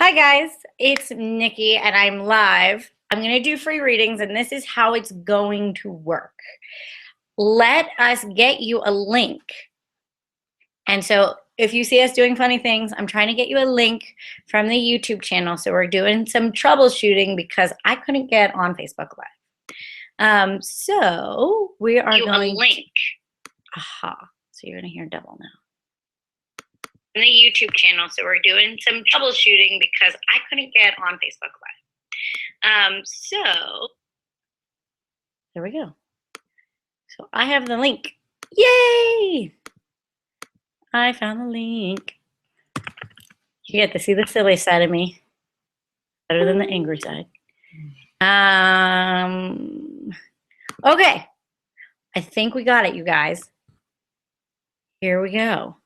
Hi guys, it's Nikki and I'm live. I'm going to do free readings and this is how it's going to work. Let us get you a link. And so if you see us doing funny things, I'm trying to get you a link from the YouTube channel. So we're doing some troubleshooting because I couldn't get on Facebook Live. So we are going a link. Aha. So you're going to hear double now. The YouTube channel, so we're doing some troubleshooting because I couldn't get on Facebook Live. So there we go. So I have the link. Yay! I found the link. You get to see the silly side of me, better than the angry side. Okay, I think we got it, you guys. Here we go.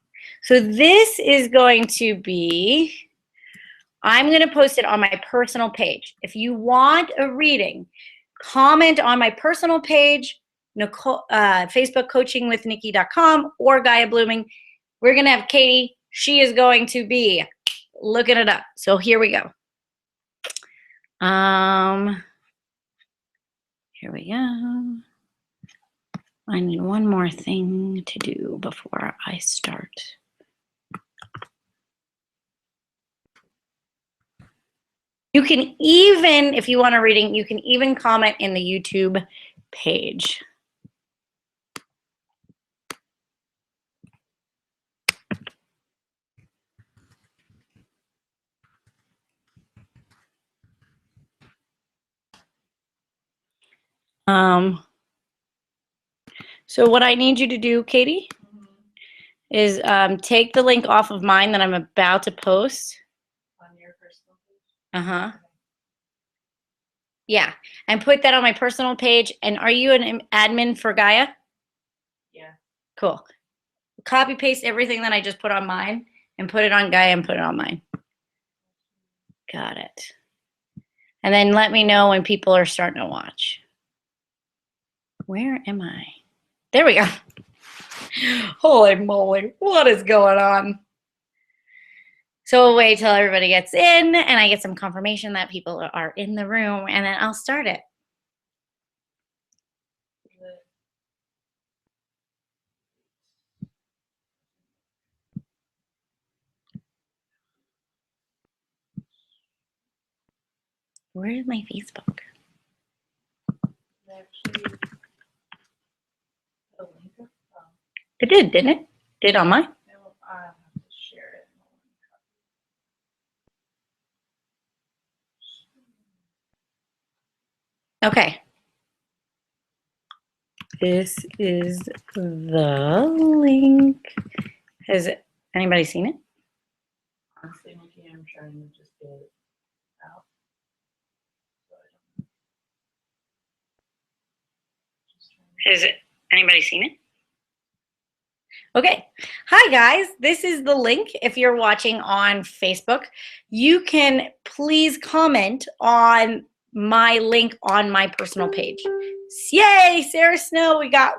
So this is going to be, I'm going to post it on my personal page. If you want a reading, comment on my personal page, Facebook coachingwithnikki.com or Gaia Blooming. We're going to have Katie. She is going to be looking it up. So here we go. Here we go. I need one more thing to do before I start. You can even, if you want a reading, you can even comment in the YouTube page. So what I need you to do, Katie, is take the link off of mine that I'm about to post. On your personal page? Yeah, and put that on my personal page. And are you an admin for Gaia? Yeah. Cool. Copy paste everything that I just put on mine and put it on Gaia and put it on mine. Got it. And then let me know when people are starting to watch. Where am I? There we go. Holy moly, what is going on? So we'll wait till everybody gets in and I get some confirmation that people are in the room and then I'll start it. Where is my Facebook? It did, didn't it? Did on mine? I have to share it. Okay. This is the link. Has anybody seen it? Honestly, Nikki, I'm trying to just get it out. Has anybody seen it? Okay. Hi, guys. This is the link. If you're watching on Facebook, you can please comment on my link on my personal page. Yay, Sarah Snow. We got,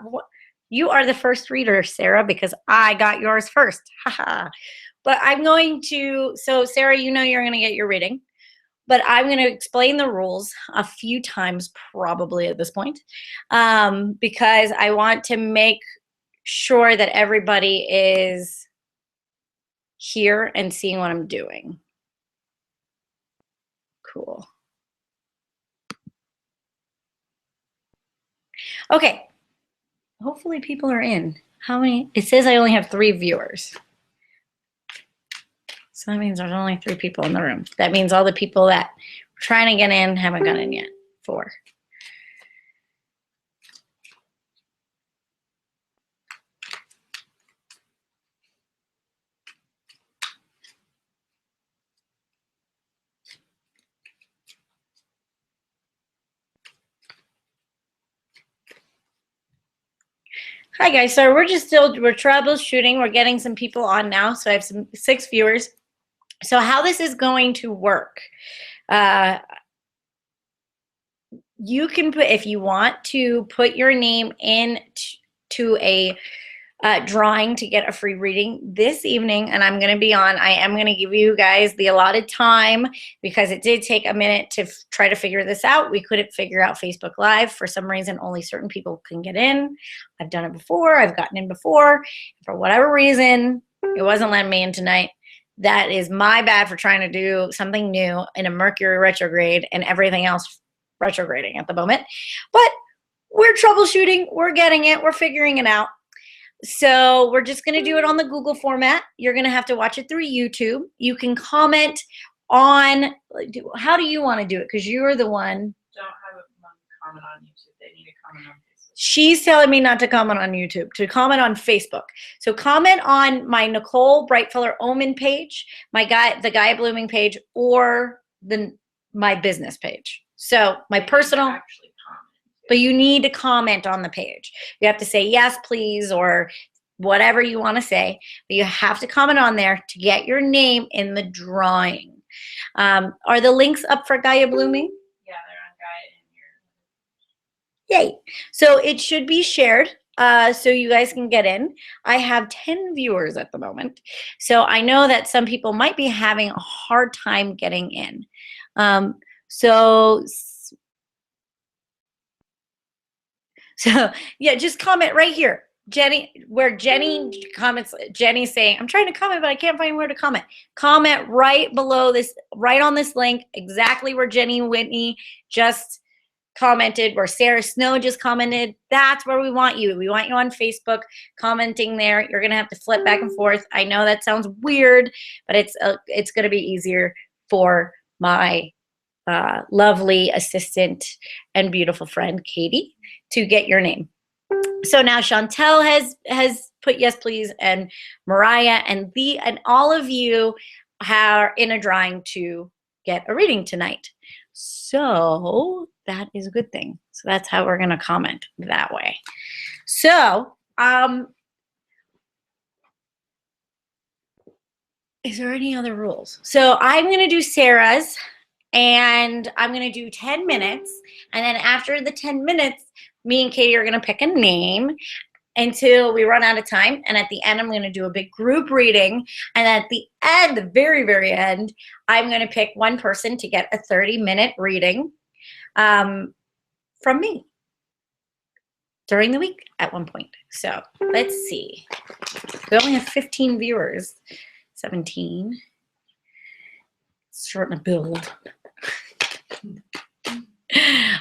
you are the first reader, Sarah, because I got yours first. Haha. But I'm going to, so Sarah, you know you're going to get your reading. But I'm going to explain the rules a few times probably at this point because I want to make sure that everybody is here and seeing what I'm doing. Cool. Okay. Hopefully people are in. How many? It says I only have 3 viewers. So that means there's only 3 people in the room. That means all the people that were trying to get in haven't got in yet. 4. Hi guys, so we're troubleshooting. We're getting some people on now. So I have 6 viewers. So how this is going to work, you can put, if you want to put your name in to a drawing to get a free reading this evening, and I'm going to be on. I am going to give you guys the allotted time because it did take a minute to try to figure this out. We couldn't figure out Facebook Live. For some reason, only certain people can get in. I've done it before. I've gotten in before. For whatever reason, it wasn't letting me in tonight. That is my bad for trying to do something new in a Mercury retrograde and everything else retrograding at the moment. But we're troubleshooting. We're getting it. We're figuring it out. So we're just going to do it on the Google format. You're going to have to watch it through YouTube. You can comment on, how do you want to do it? Because you're the one. Don't have a comment on YouTube. They need to comment on Facebook. She's telling me not to comment on YouTube, to comment on Facebook. So comment on my Nicole Brightfeller Omen page, the Gaia Blooming page, or my business page. So my personal. Actually comment. But you need to comment on the page. You have to say yes, please, or whatever you want to say. But you have to comment on there to get your name in the drawing. Are the links up for Gaia Blooming? Yeah, they're on Gaia in here. Yay. So it should be shared so you guys can get in. I have 10 viewers at the moment. So I know that some people might be having a hard time getting in. So yeah, just comment right here. Jenny, where Jenny comments, Jenny's saying, I'm trying to comment, but I can't find where to comment. Comment right below this, right on this link, exactly where Jenny Whitney just commented, where Sarah Snow just commented. That's where we want you. We want you on Facebook commenting there. You're gonna have to flip back and forth. I know that sounds weird, but it's gonna be easier for my lovely assistant and beautiful friend Katie to get your name. So now Chantel has put yes please, and Mariah and all of you are in a drawing to get a reading tonight. So that is a good thing. So that's how we're gonna comment that way. So is there any other rules? So I'm gonna do Sarah's. And I'm going to do 10 minutes. And then after the 10 minutes, me and Katie are going to pick a name until we run out of time. And at the end, I'm going to do a big group reading. And at the end, the very, very end, I'm going to pick one person to get a 30-minute reading from me during the week at one point. So let's see. We only have 15 viewers. 17. Starting to build.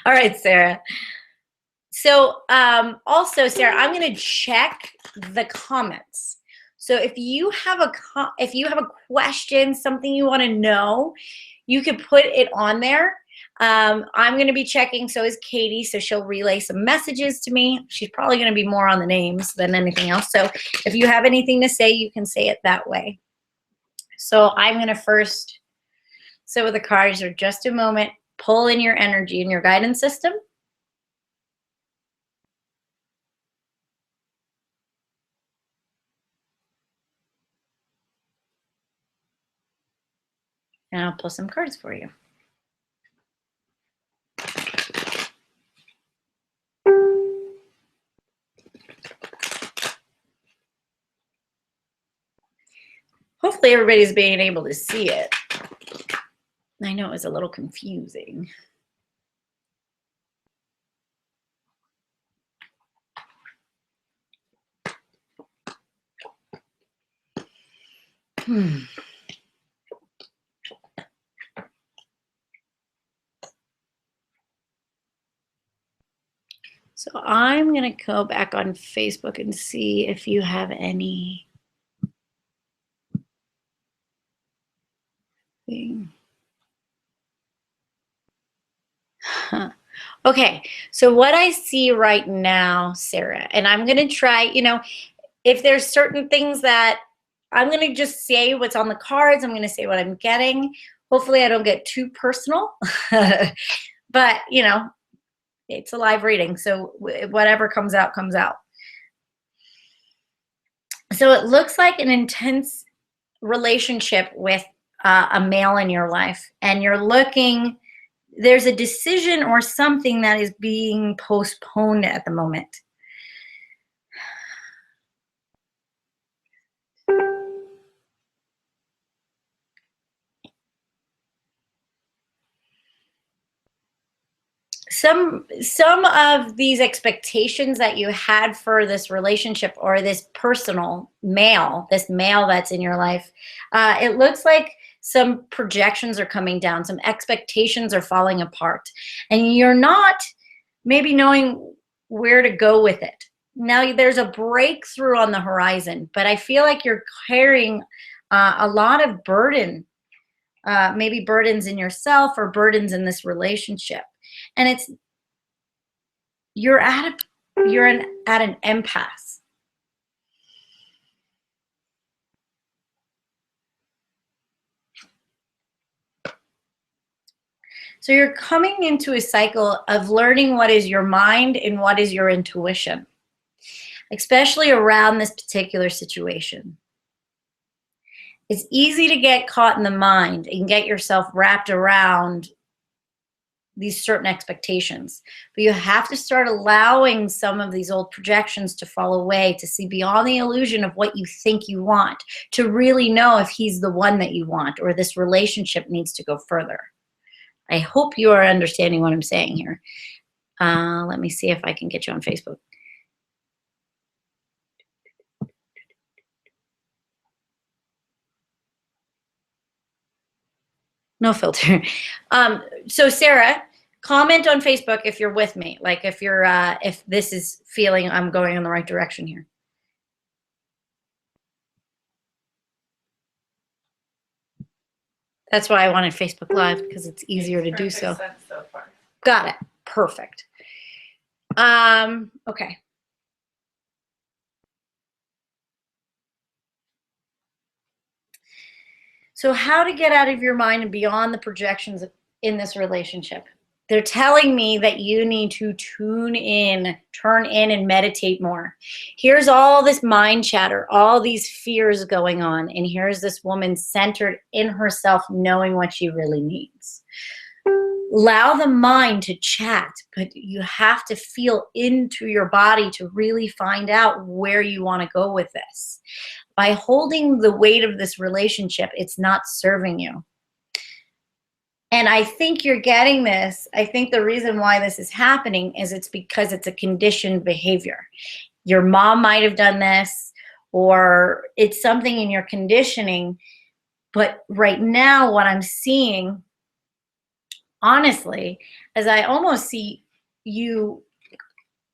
All right, Sarah. So also, Sarah, I'm going to check the comments. So if you have a question, something you want to know, you can put it on there. I'm going to be checking. So is Katie. So she'll relay some messages to me. She's probably going to be more on the names than anything else. So if you have anything to say, you can say it that way. So I'm going to first sit with the cards for just a moment. Pull in your energy in your guidance system. And I'll pull some cards for you. Hopefully everybody's being able to see it. I know it was a little confusing. So I'm going to go back on Facebook and see if you have any thing. Okay, so what I see right now, Sarah, and I'm going to try, if there's certain things that I'm going to just say what's on the cards, I'm going to say what I'm getting. Hopefully I don't get too personal, but, it's a live reading, so whatever comes out, comes out. So it looks like an intense relationship with a male in your life, and you're looking, there's a decision or something that is being postponed at the moment. some of these expectations that you had for this relationship or this personal male, this male that's in your life, it looks like some projections are coming down, some expectations are falling apart, and you're not maybe knowing where to go with it. Now there's a breakthrough on the horizon, but I feel like you're carrying a lot of burden, maybe burdens in yourself or burdens in this relationship. And it's you're at an impasse. So you're coming into a cycle of learning what is your mind and what is your intuition, especially around this particular situation. It's easy to get caught in the mind and get yourself wrapped around these certain expectations, but you have to start allowing some of these old projections to fall away, to see beyond the illusion of what you think you want, to really know if he's the one that you want or this relationship needs to go further. I hope you are understanding what I'm saying here. Let me see if I can get you on Facebook. No filter. So Sarah, comment on Facebook if you're with me, like if you're if this is feeling I'm going in the right direction here. That's why I wanted Facebook Live, because it's easier to do so. So far. Got it. Perfect. Okay. So how to get out of your mind and beyond the projections in this relationship? They're telling me that you need to tune in, turn in, and meditate more. Here's all this mind chatter, all these fears going on, and here's this woman centered in herself, knowing what she really needs. Allow the mind to chat, but you have to feel into your body to really find out where you want to go with this. By holding the weight of this relationship, it's not serving you. And I think you're getting this. I think the reason why this is happening is it's because it's a conditioned behavior. Your mom might have done this, or it's something in your conditioning. But right now, what I'm seeing, honestly, is I almost see you,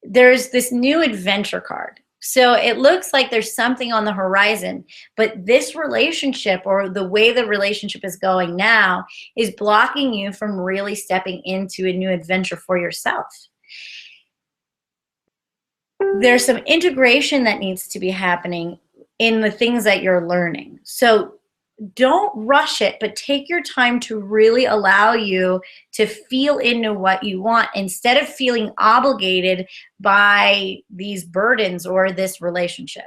there's this new adventure card. So it looks like there's something on the horizon, but this relationship, or the way the relationship is going now, is blocking you from really stepping into a new adventure for yourself. There's some integration that needs to be happening in the things that you're learning. So don't rush it, but take your time to really allow you to feel into what you want instead of feeling obligated by these burdens or this relationship.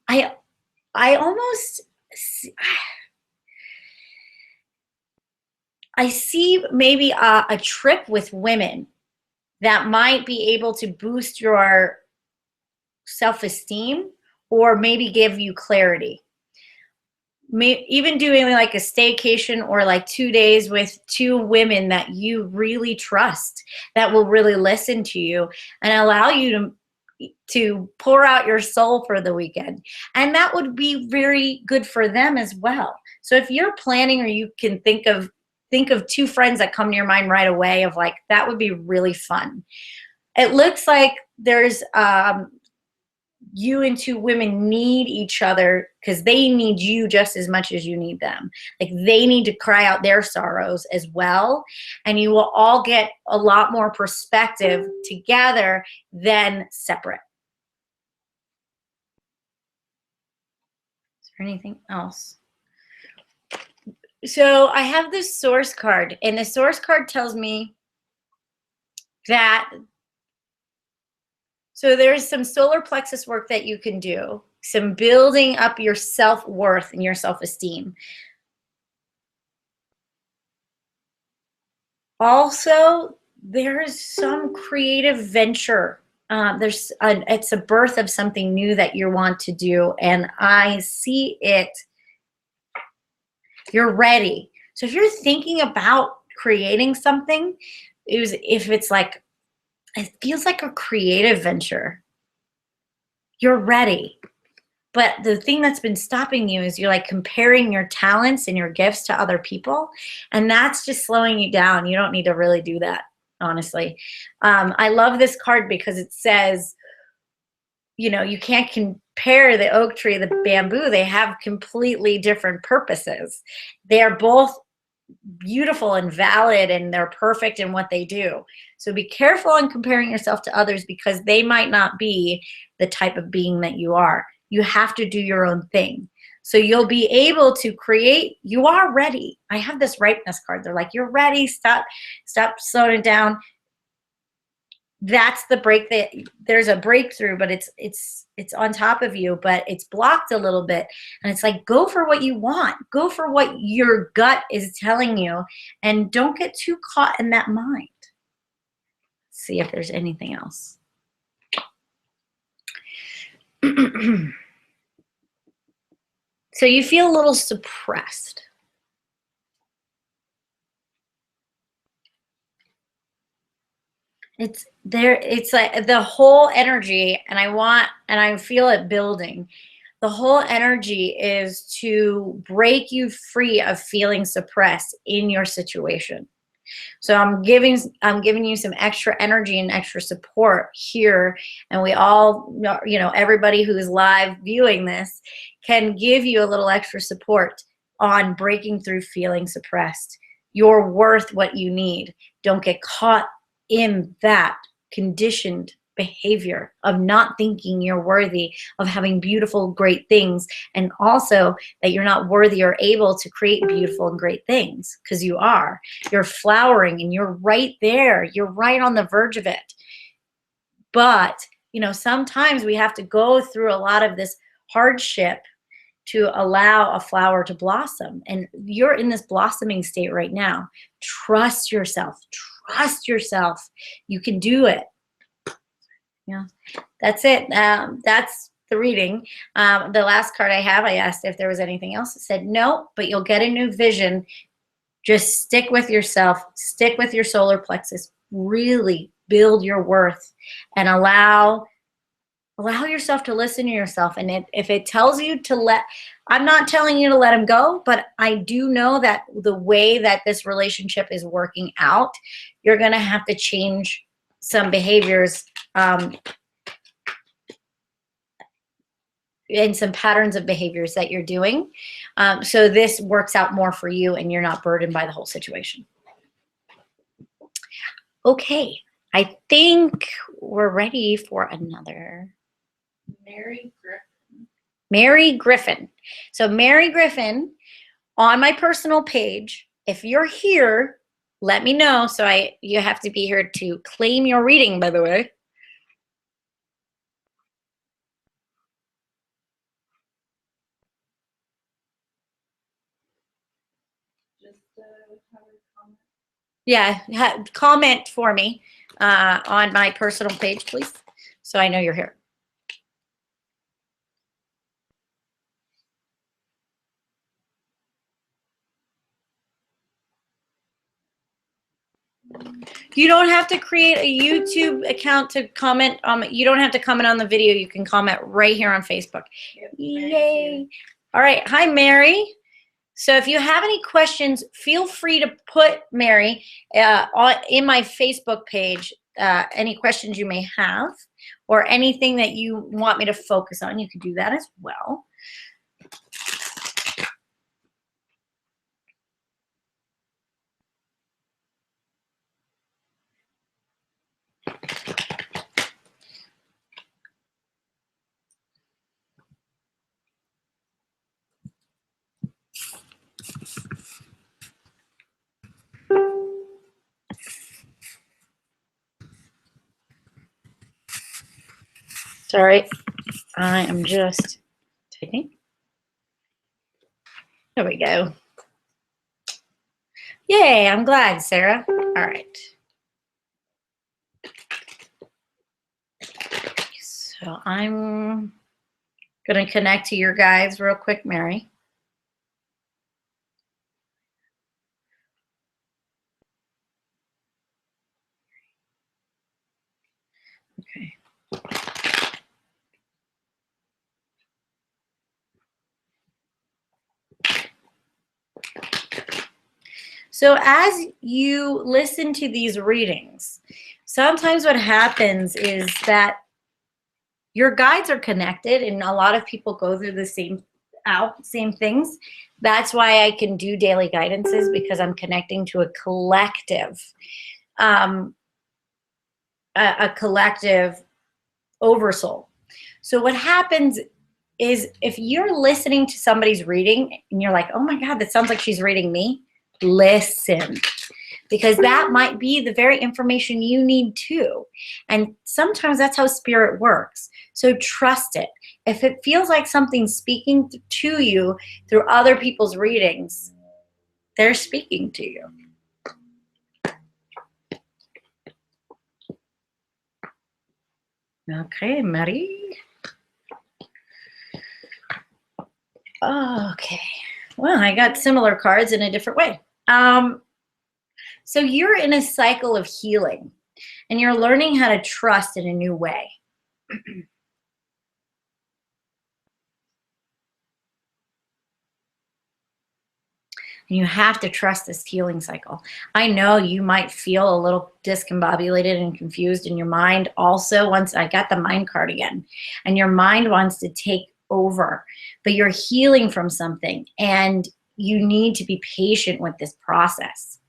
I almost I see maybe a trip with women that might be able to boost your self-esteem or maybe give you clarity. Even doing like a staycation or like 2 days with 2 women that you really trust, that will really listen to you and allow you to pour out your soul for the weekend. And that would be very good for them as well. So if you're planning, or you can think of 2 friends that come to your mind right away of like, that would be really fun. It looks like there's you and 2 women need each other because they need you just as much as you need them. Like they need to cry out their sorrows as well. And you will all get a lot more perspective together than separate. Is there anything else? So I have this source card, and the source card tells me that so there's some solar plexus work that you can do, some building up your self-worth and your self-esteem. Also, there's some creative venture. It's a birth of something new that you want to do, and I see it. You're ready. So if you're thinking about creating something, if it's like, it feels like a creative venture, you're ready. But the thing that's been stopping you is you're like comparing your talents and your gifts to other people. And that's just slowing you down. You don't need to really do that, honestly. I love this card because it says, you know, you can't compare the oak tree, the bamboo. They have completely different purposes. They're both beautiful and valid, and they're perfect in what they do. So be careful on comparing yourself to others, because they might not be the type of being that you are. You have to do your own thing. So you'll be able to create. You are ready. I have this ripeness card. They're like, you're ready. Stop slowing it down. That's the break. That there's a breakthrough, but it's on top of you, but it's blocked a little bit. And it's like, go for what you want. Go for what your gut is telling you, and don't get too caught in that mind. See if there's anything else. So you feel a little suppressed. It's there. It's like the whole energy, and I feel it building. The whole energy is to break you free of feeling suppressed in your situation. So I'm giving you some extra energy and extra support here, and we all, you know, everybody who's live viewing this can give you a little extra support on breaking through feeling suppressed. You're worth what you need. Don't get caught in that conditioned behavior of not thinking you're worthy of having beautiful, great things, and also that you're not worthy or able to create beautiful and great things, because you are. You're flowering, and you're right there. You're right on the verge of it. But, you know, sometimes we have to go through a lot of this hardship to allow a flower to blossom. And you're in this blossoming state right now. Trust yourself. Trust yourself. You can do it. Yeah, that's it. That's the reading. The last card I have, I asked if there was anything else. It said no, but you'll get a new vision. Just stick with yourself. Stick with your solar plexus. Really build your worth, and allow yourself to listen to yourself. And if it tells you to I'm not telling you to let him go, but I do know that the way that this relationship is working out, you're going to have to change some behaviors and some patterns of behaviors that you're doing. So this works out more for you, and you're not burdened by the whole situation. Okay, I think we're ready for another. Mary Griffin. Mary Griffin. So Mary Griffin, on my personal page, if you're here, let me know. So you have to be here to claim your reading, by the way. Just have a comment. Yeah, comment for me on my personal page, please, so I know you're here. You don't have to create a YouTube account to comment. You don't have to comment on the video. You can comment right here on Facebook. Yep, Yay. All right. Hi, Mary. So if you have any questions, feel free to put Mary in my Facebook page, any questions you may have, or anything that you want me to focus on. You can do that as well. Sorry, I am just typing. There we go. Yay, I'm glad, Sarah. All right. So I'm going to connect to your guides real quick, Mary. So as you listen to these readings, sometimes what happens is that your guides are connected, and a lot of people go through the same things. That's why I can do daily guidances, because I'm connecting to a collective, um, a collective oversoul. So what happens is, if you're listening to somebody's reading and you're like, oh my God, that sounds like she's reading me, listen, because that might be the very information you need too. And sometimes that's how spirit works. So trust it. If it feels like something's speaking to you through other people's readings, they're speaking to you. Okay, Marie. Okay. Well, I got similar cards in a different way. So you're in a cycle of healing, and you're learning how to trust in a new way. And you have to trust this healing cycle. I know you might feel a little discombobulated and confused in your mind also. Once I got the mind card again, and your mind wants to take over, but you're healing from something, and you need to be patient with this process.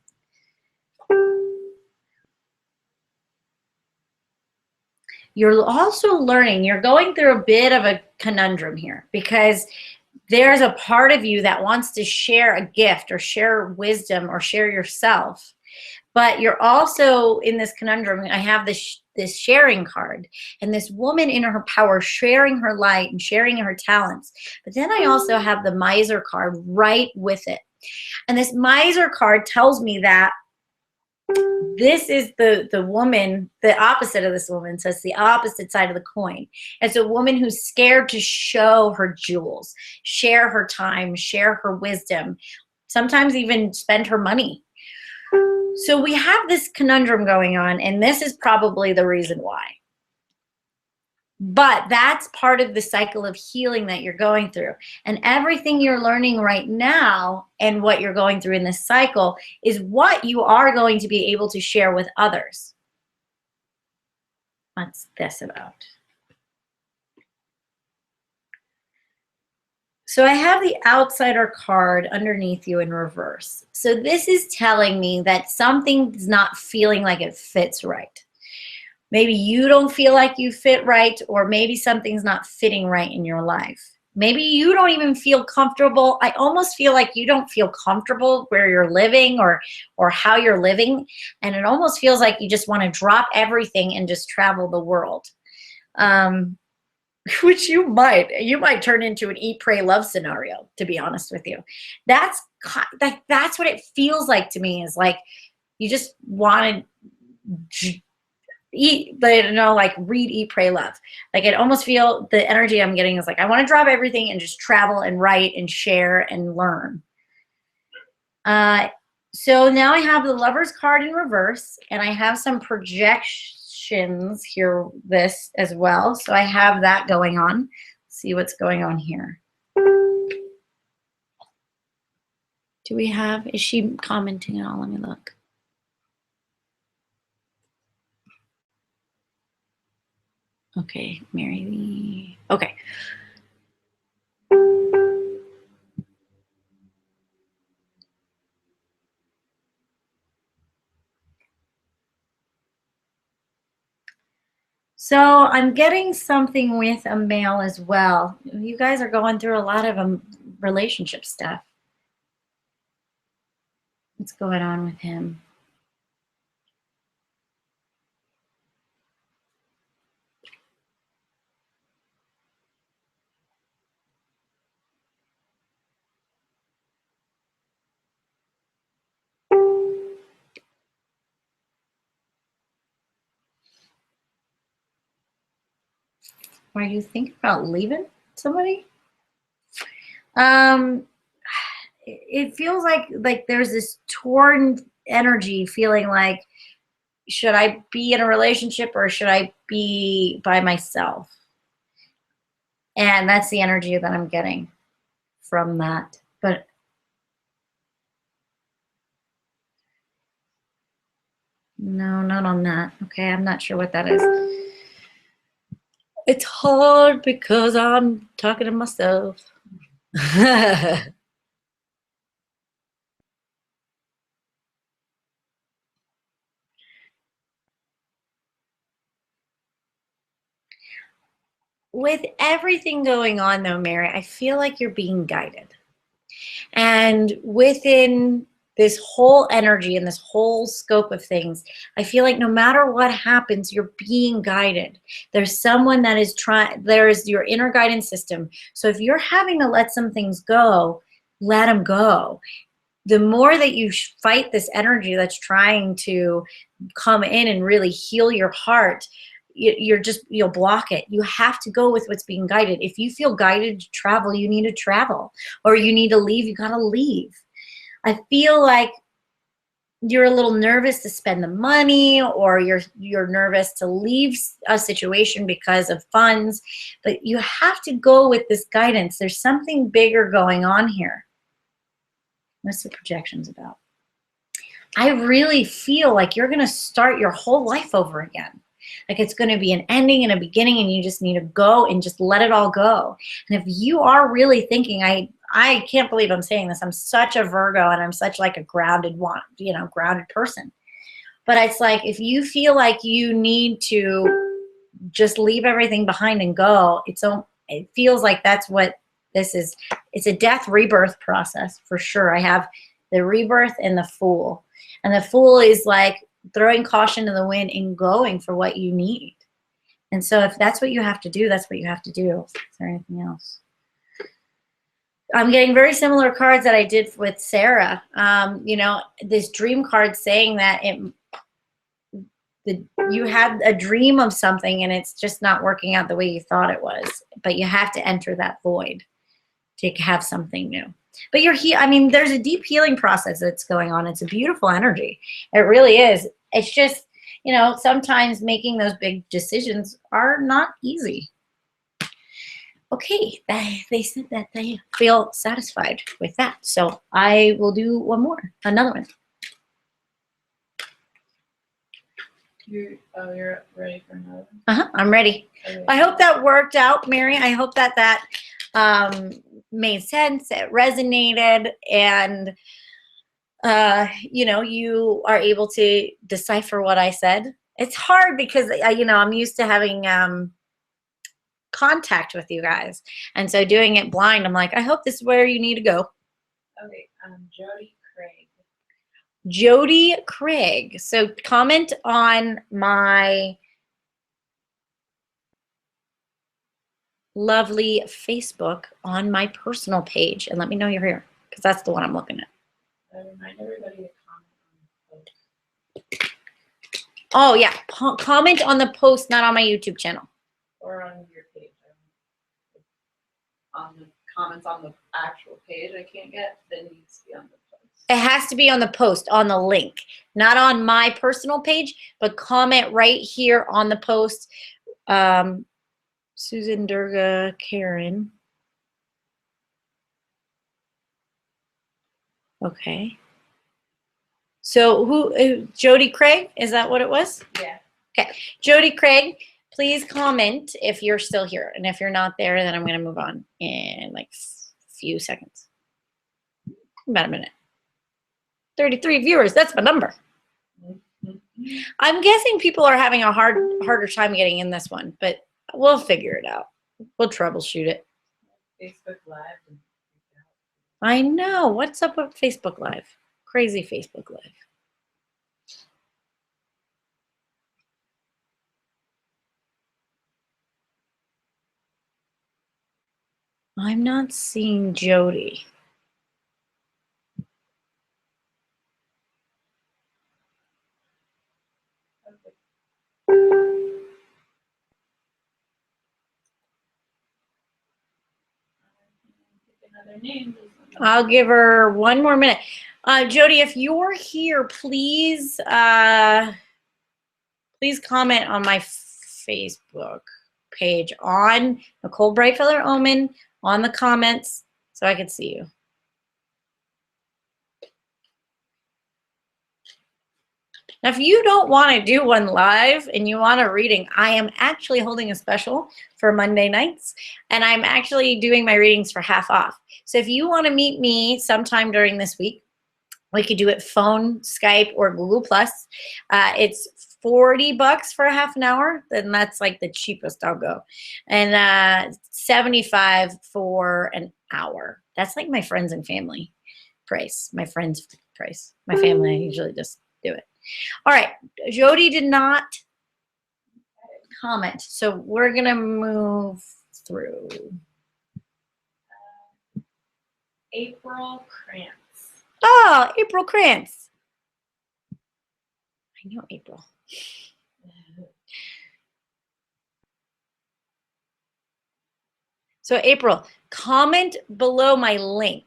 You're also learning, you're going through a bit of a conundrum here, because there's a part of you that wants to share a gift or share wisdom or share yourself, but you're also in this conundrum. I have this sharing card, and this woman in her power sharing her light and sharing her talents, but then I also have the miser card right with it. And this miser card tells me that this is the woman, the opposite of this woman, so it's the opposite side of the coin. It's a woman who's scared to show her jewels, share her time, share her wisdom, sometimes even spend her money. So we have this conundrum going on, and this is probably the reason why. But that's part of the cycle of healing that you're going through. And everything you're learning right now and what you're going through in this cycle is what you are going to be able to share with others. What's this about? So I have the outsider card underneath you in reverse. So this is telling me that something's not feeling like it fits right. Maybe you don't feel like you fit right, or maybe something's not fitting right in your life. Maybe you don't even feel comfortable. I almost feel like you don't feel comfortable where you're living, or how you're living. And it almost feels like you just want to drop everything and just travel the world. Which you might turn into an eat, pray, love scenario, to be honest with you. That's what it feels like to me, is like you just want to eat, but like read, eat, pray, love. Like, it almost feel, the energy I'm getting is like, I want to drop everything and just travel and write and share and learn. So now I have the Lover's card in reverse, and I have some projections here, this as well. So I have that going on. Let's see what's going on here. Do we have, is she commenting at all? Let me look. Okay, Mary Lee. Okay. So I'm getting something with a male as well. You guys are going through a lot of relationship stuff. What's going on with him? Are you thinking about leaving somebody? It feels like there's this torn energy, feeling like should I be in a relationship or should I be by myself? And that's the energy that I'm getting from that. But no, not on that. Okay, I'm not sure what that is. It's hard because I'm talking to myself. With everything going on, though, Mary, I feel like you're being guided. And within this whole energy and this whole scope of things, I feel like no matter what happens, you're being guided. There's someone that is trying, there's your inner guidance system. So if you're having to let some things go, let them go. The more that you fight this energy that's trying to come in and really heal your heart, you'll block it. You have to go with what's being guided. If you feel guided to travel, you need to travel, or you need to leave, you got to leave. I feel like you're a little nervous to spend the money, or you're nervous to leave a situation because of funds, but you have to go with this guidance. There's something bigger going on here. What's the projections about? I really feel like you're going to start your whole life over again. Like it's going to be an ending and a beginning, and you just need to go and just let it all go. And if you are really thinking, I can't believe I'm saying this. I'm such a Virgo, and I'm such like a grounded one, grounded person. But it's like, if you feel like you need to just leave everything behind and go, it feels like that's what this is. It's a death rebirth process for sure. I have the rebirth and the Fool. And the Fool is like throwing caution to the wind and going for what you need. And so if that's what you have to do, that's what you have to do. Is there anything else? I'm getting very similar cards that I did with Sarah. This dream card saying that you had a dream of something and it's just not working out the way you thought it was. But you have to enter that void to have something new. But there's a deep healing process that's going on. It's a beautiful energy. It really is. It's just, sometimes making those big decisions are not easy. Okay, they said that they feel satisfied with that. So I will do another one. You're ready for another one? I'm ready. Okay. I hope that worked out, Mary. I hope that made sense. It resonated, and you are able to decipher what I said. It's hard because I'm used to having contact with you guys, and so doing it blind, I'm like, I hope this is where you need to go. Okay, Jody Craig. Jody Craig. So comment on my lovely Facebook on my personal page and let me know you're here, because that's the one I'm looking at. I remind everybody to comment on the post. Oh yeah, comment on the post, not on my YouTube channel. Or on your page. On the comments on the actual page I can't get, then it needs to be on the post. It has to be on the post, on the link, not on my personal page, but comment right here on the post. Susan, Durga, Karen. Okay. So Jody Craig, is that what it was? Yeah. Okay. Jody Craig, please comment if you're still here. And if you're not there, then I'm going to move on in like a few seconds. About a minute. 33 viewers, that's my number. I'm guessing people are having a harder time getting in this one, but we'll figure it out. We'll troubleshoot it. Facebook Live. I know. What's up with Facebook Live? Crazy Facebook Live. I'm not seeing Jody. I'll give her one more minute. Jody, if you're here, please please comment on my Facebook page on Nicole Brightfeller Omen on the comments so I can see you. Now, if you don't want to do one live and you want a reading, I am actually holding a special for Monday nights, and I'm actually doing my readings for half off. So if you want to meet me sometime during this week, we could do it phone, Skype, or Google Plus. It's $40 for a half an hour. Then that's like the cheapest I'll go, and $75 for an hour. That's like my friends and family price. My friends' price. My family, I usually just do it. All right, Jody did not comment, so we're gonna move through. April Krantz. Oh, April Krantz. I know April. So April, comment below my link.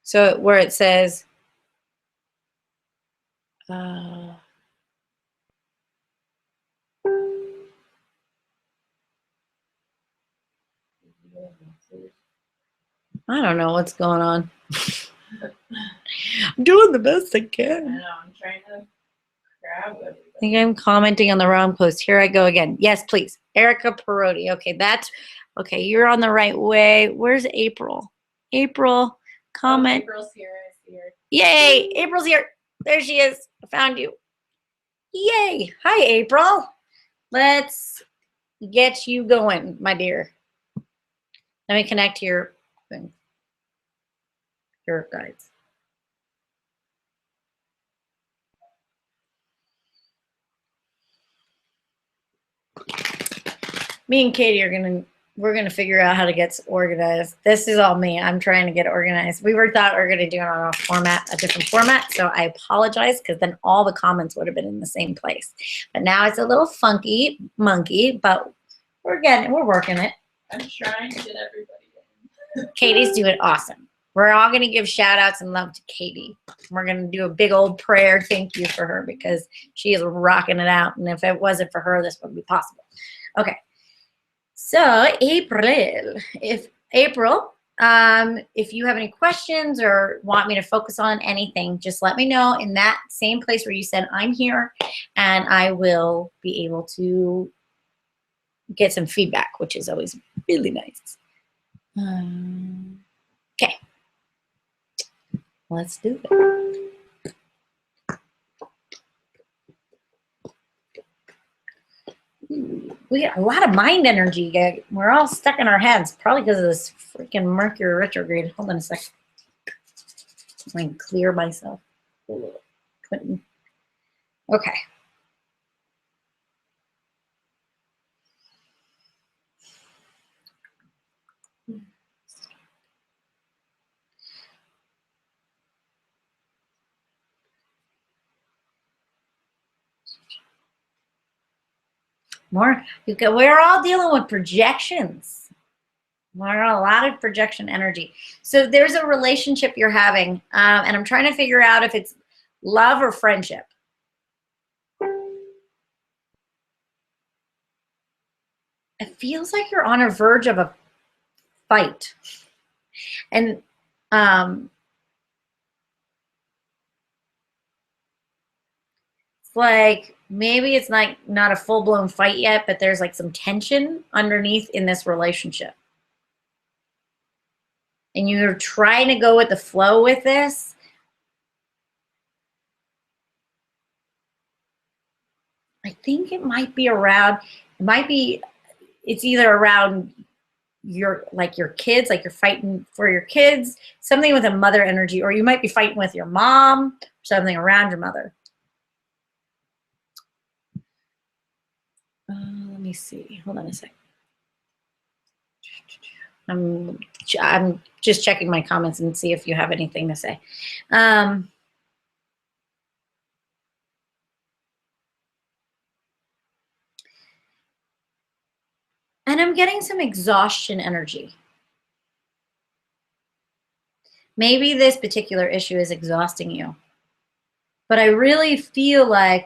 So where it says, I don't know what's going on. I'm doing the best I I can. know, I'm trying to grab it. I think I'm commenting on the wrong post. Here I go again. Yes, please. Erica Perotti. Okay, okay. You're on the right way. Where's April? April, comment. Oh, April's here. I see her. Yay, April's here. There she is. I found you. Yay. Hi, April. Let's get you going, my dear. Let me connect to your thing. Your guides. Me and Katie we're gonna figure out how to get organized. This is all me. I'm trying to get organized. We thought we were gonna do it on a different format. So I apologize, because then all the comments would have been in the same place. But now it's a little funky monkey, but we're working it. I'm trying to get everybody in. Katie's doing awesome. We're all gonna give shout outs and love to Katie. We're gonna do a big old prayer thank you for her, because she is rocking it out. And if it wasn't for her, this wouldn't be possible. Okay. So April, if you have any questions or want me to focus on anything, just let me know in that same place where you said I'm here, and I will be able to get some feedback, which is always really nice. Okay, let's do it. We get a lot of mind energy. We're all stuck in our heads, probably because of this freaking Mercury retrograde. Hold on a second. I can clear myself. Okay. We're all dealing with projections. We're a lot of projection energy. So there's a relationship you're having, and I'm trying to figure out if it's love or friendship. It feels like you're on a verge of a fight. And it's like maybe it's not a full-blown fight yet, but there's like some tension underneath in this relationship. And you're trying to go with the flow with this. I think it might be around, it's either around your kids, like you're fighting for your kids, something with a mother energy, or you might be fighting with your mom, something around your mother. Let me see. Hold on a second. I'm just checking my comments and see if you have anything to say. And I'm getting some exhaustion energy. Maybe this particular issue is exhausting you. But I really feel like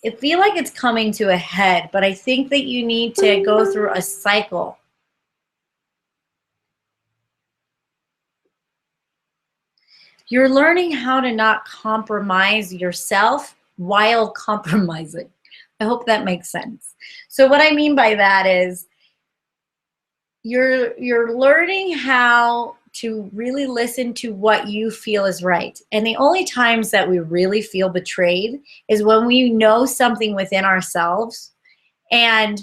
it's coming to a head, but I think that you need to go through a cycle. You're learning how to not compromise yourself while compromising. I hope that makes sense. So what I mean by that is you're learning how to really listen to what you feel is right. And the only times that we really feel betrayed is when we know something within ourselves and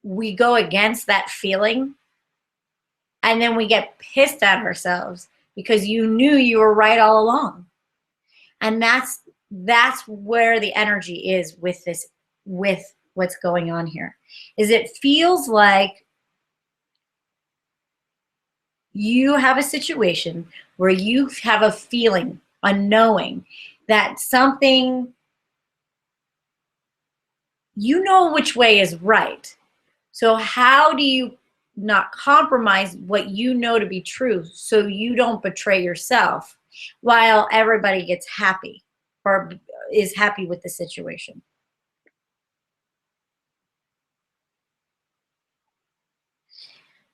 we go against that feeling, and then we get pissed at ourselves because you knew you were right all along. And that's where the energy is with this, with what's going on here, is it feels like you have a situation where you have a feeling, a knowing that something, you know which way is right. So how do you not compromise what you know to be true so you don't betray yourself while everybody gets happy or is happy with the situation?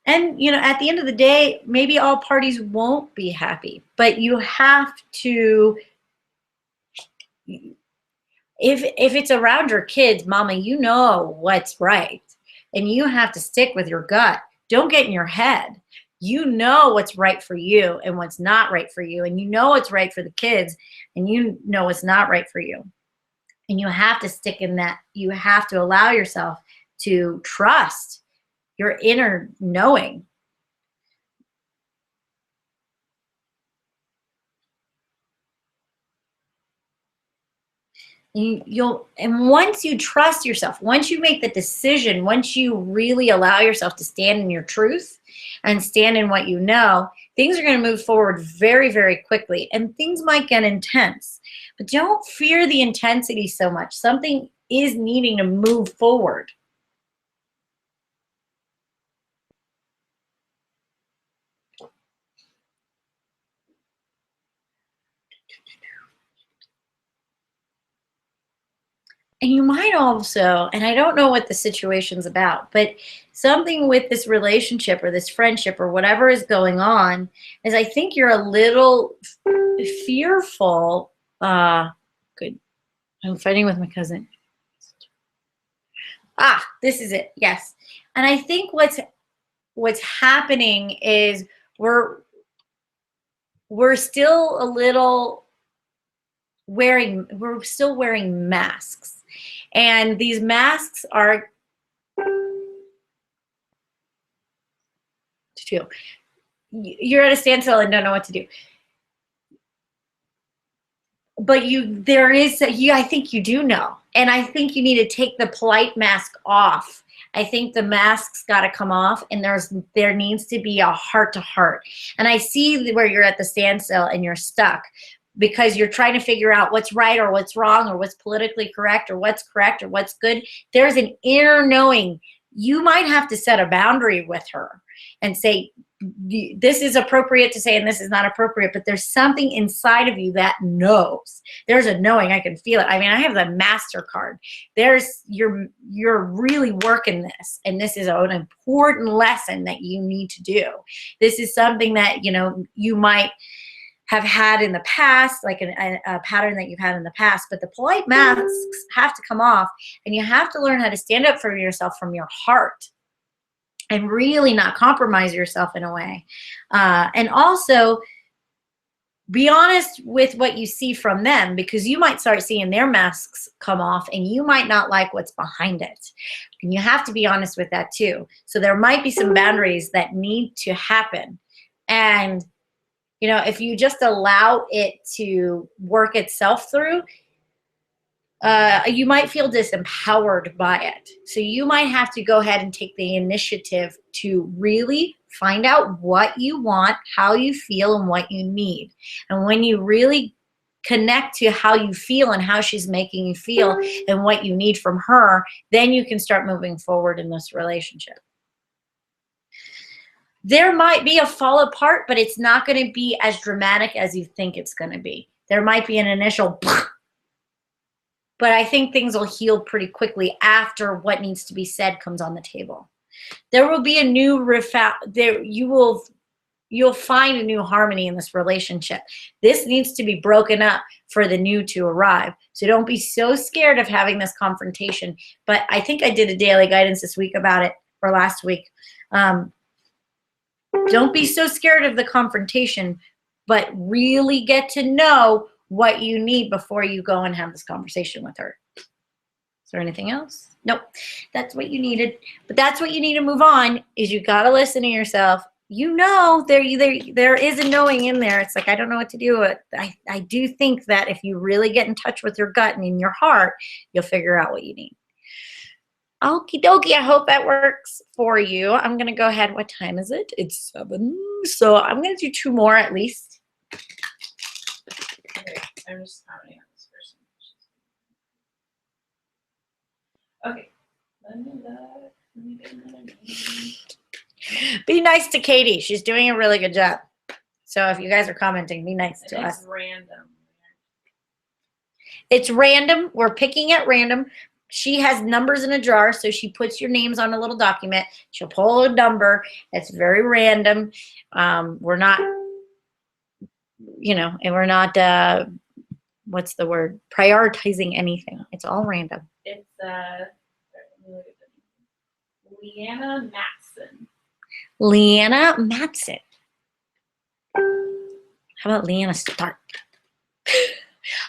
And, at the end of the day, maybe all parties won't be happy, but you have to, if it's around your kids, mama, you know what's right. And you have to stick with your gut. Don't get in your head. You know what's right for you and what's not right for you. And you know what's right for the kids and you know what's not right for you. And you have to stick in that. You have to allow yourself to trust your inner knowing. And once you trust yourself, once you make the decision, once you really allow yourself to stand in your truth and stand in what you know, things are going to move forward very, very quickly, and things might get intense. But don't fear the intensity so much. Something is needing to move forward. And you might also, and I don't know what the situation's about, but something with this relationship or this friendship or whatever is going on is I think you're a little fearful. Good. I'm fighting with my cousin. This is it. Yes. And I think what's happening is we're still a little we're still wearing masks. And these masks are you're at a standstill and don't know what to do. But I think you do know. And I think you need to take the polite mask off. I think the mask's got to come off, and there needs to be a heart to heart. And I see where you're at the standstill and you're stuck because you're trying to figure out what's right or what's wrong or what's politically correct or what's good. There's an inner knowing. You might have to set a boundary with her and say, this is appropriate to say and this is not appropriate, but there's something inside of you that knows. There's a knowing. I can feel it. I mean, I have the MasterCard. You're really working this, and this is an important lesson that you need to do. This is something that you might have had in the past, like a pattern that you've had in the past, but the polite masks have to come off, and you have to learn how to stand up for yourself from your heart and really not compromise yourself in a way. And also be honest with what you see from them, because you might start seeing their masks come off and you might not like what's behind it. And you have to be honest with that too. So there might be some boundaries that need to happen. And, if you just allow it to work itself through, you might feel disempowered by it. So you might have to go ahead and take the initiative to really find out what you want, how you feel, and what you need. And when you really connect to how you feel and how she's making you feel and what you need from her, then you can start moving forward in this relationship. There might be a fall apart, but it's not going to be as dramatic as you think it's going to be. There might be an initial, but I think things will heal pretty quickly after what needs to be said comes on the table. There will be a new you'll find a new harmony in this relationship. This needs to be broken up for the new to arrive. So don't be so scared of having this confrontation. But I think I did a daily guidance this week about it, or last week. Don't be so scared of the confrontation, but really get to know what you need before you go and have this conversation with her. Is there anything else? Nope. That's what you needed. But that's what you need to move on, is you got to listen to yourself. You know, there is a knowing in there. It's like, I don't know what to do. I do think that if you really get in touch with your gut and in your heart, you'll figure out what you need. Okie dokie, I hope that works for you. I'm going to go ahead. What time is it? It's 7. So I'm going to do 2 more at least. Okay, I'm just commenting on this person. Okay. Let me look. Let me get another name. Be nice to Katie. She's doing a really good job. So if you guys are commenting, be nice to us. It's random. It's random. We're picking at random. She has numbers in a jar, so she puts your names on a little document. She'll pull a number. It's very random. We're not, and we're not, what's the word? Prioritizing anything. It's all random. It's Leanna Matson. Leanna Matson. How about Leanna Stark?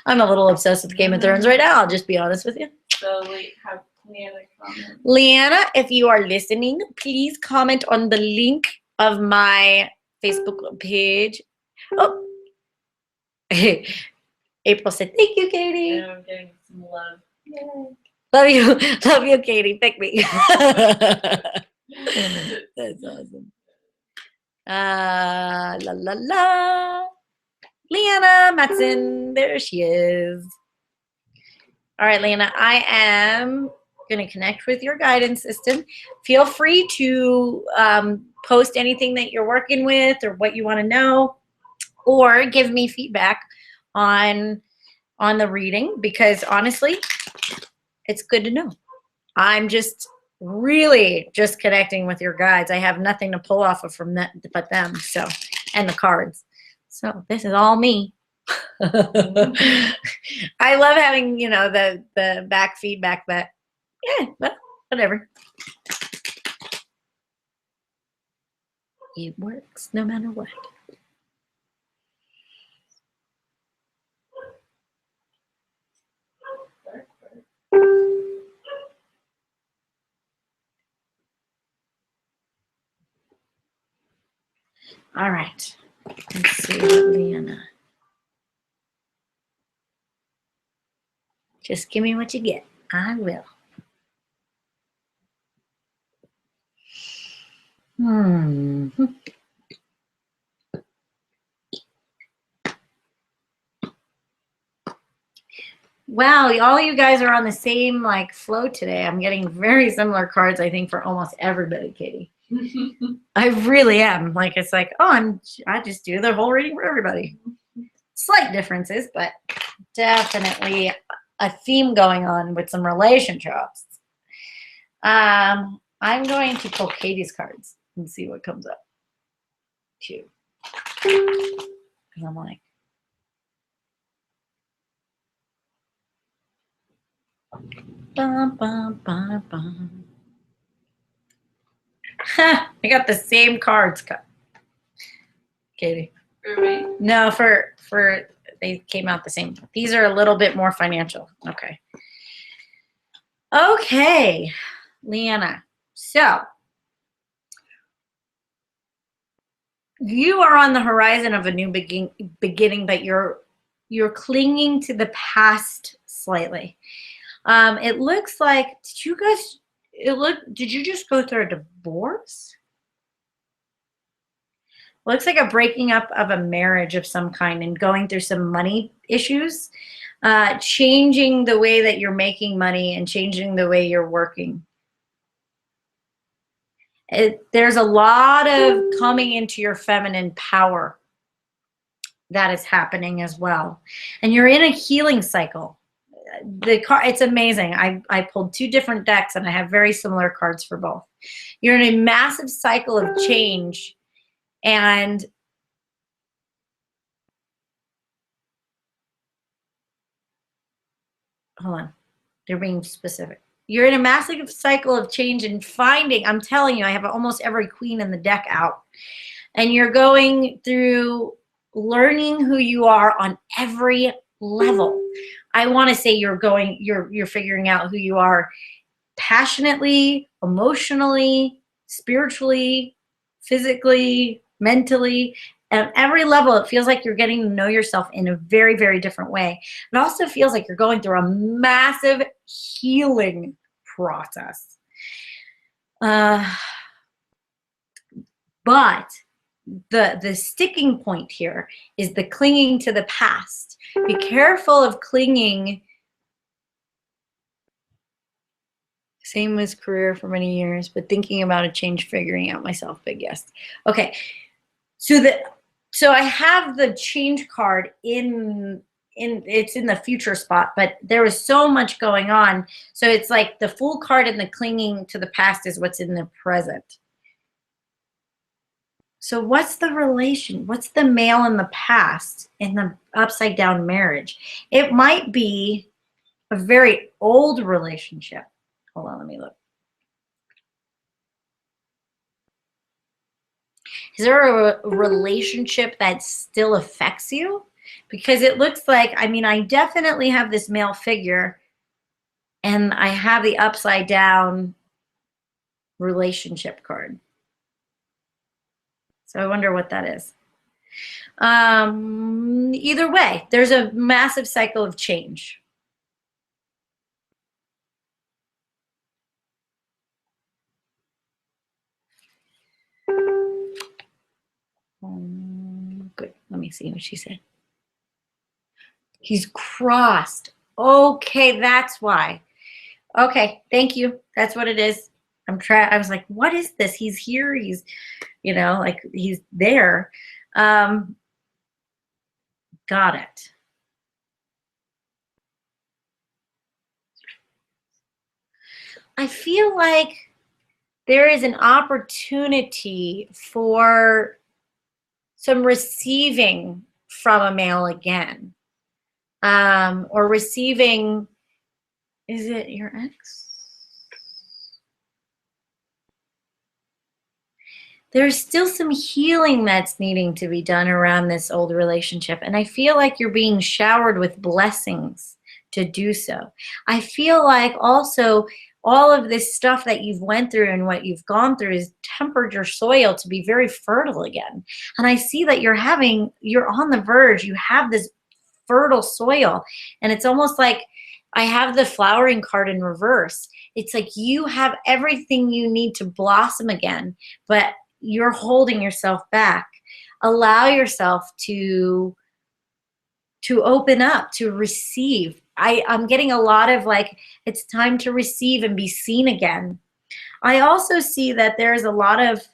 I'm a little obsessed with Game of Thrones right now. I'll just be honest with you. So have Leanna comment. Leanna, if you are listening, please comment on the link of my Facebook page. Oh, April said, "Thank you, Katie." And I'm getting some love. Yay. Love you, Katie. Pick me. That's awesome. La la la. Leanna Matson, there she is. All right, Leanna, I am going to connect with your guidance system. Feel free to post anything that you're working with or what you want to know, or give me feedback on the reading, because honestly, it's good to know. I'm just really just connecting with your guides. I have nothing to pull off of from that but them, so, and the cards. So this is all me. I love having, the back feedback, but yeah, but whatever. It works no matter what. All right. Let's see what Leanna. Just give me what you get. I will. Wow, all you guys are on the same flow today. I'm getting very similar cards, I think, for almost everybody, Katie. I really am. It's like, oh, I just do the whole reading for everybody. Slight differences, but definitely a theme going on with some relationships. I'm going to pull Katie's cards and see what comes up too. Because I'm like, bum, bum, bum, bum. I got the same cards, Katie. For me? No, for they came out the same. These are a little bit more financial. Okay, Leanna. So you are on the horizon of a new beginning, but you're clinging to the past slightly. It looks like, did you just go through a divorce? Looks like a breaking up of a marriage of some kind and going through some money issues, changing the way that you're making money and changing the way you're working. There's a lot of coming into your feminine power that is happening as well. And you're in a healing cycle. It's amazing. I pulled 2 different decks and I have very similar cards for both. You're in a massive cycle of change, and hold on, they're being specific. You're in a massive cycle of change and finding, I'm telling you, I have almost every queen in the deck out. And you're going through learning who you are on every level. I want to say you're figuring out who you are passionately, emotionally, spiritually, physically, mentally. At every level, it feels like you're getting to know yourself in a very, very different way. It also feels like you're going through a massive healing process. But the sticking point here is the clinging to the past. Be careful of clinging. Same as career for many years, but thinking about a change, figuring out myself, big yes. Okay, so I have the change card it's in the future spot, but there was so much going on. So it's like the Fool card and the clinging to the past is what's in the present. So what's the relation? What's the male in the past in the upside down marriage? It might be a very old relationship. Hold on, let me look. Is there a relationship that still affects you? Because it looks like, I mean, I definitely have this male figure and I have the upside down relationship card. So I wonder what that is. Either way, there's a massive cycle of change. Good. Let me see what she said. He's crossed. Okay, that's why. Okay, thank you. That's what it is. I was like, what is this? He's here. He's, like he's there. Got it. I feel like there is an opportunity for some receiving from a male again. Or receiving, is it your ex? There's still some healing that's needing to be done around this old relationship. And I feel like you're being showered with blessings to do so. I feel like also all of this stuff that you've went through and what you've gone through has tempered your soil to be very fertile again. And I see that you're on the verge. You have this fertile soil. And it's almost like I have the flowering card in reverse. It's like you have everything you need to blossom again, but you're holding yourself back. Allow yourself to open up, to receive. I'm getting a lot of like, it's time to receive and be seen again. I also see that there's a lot of,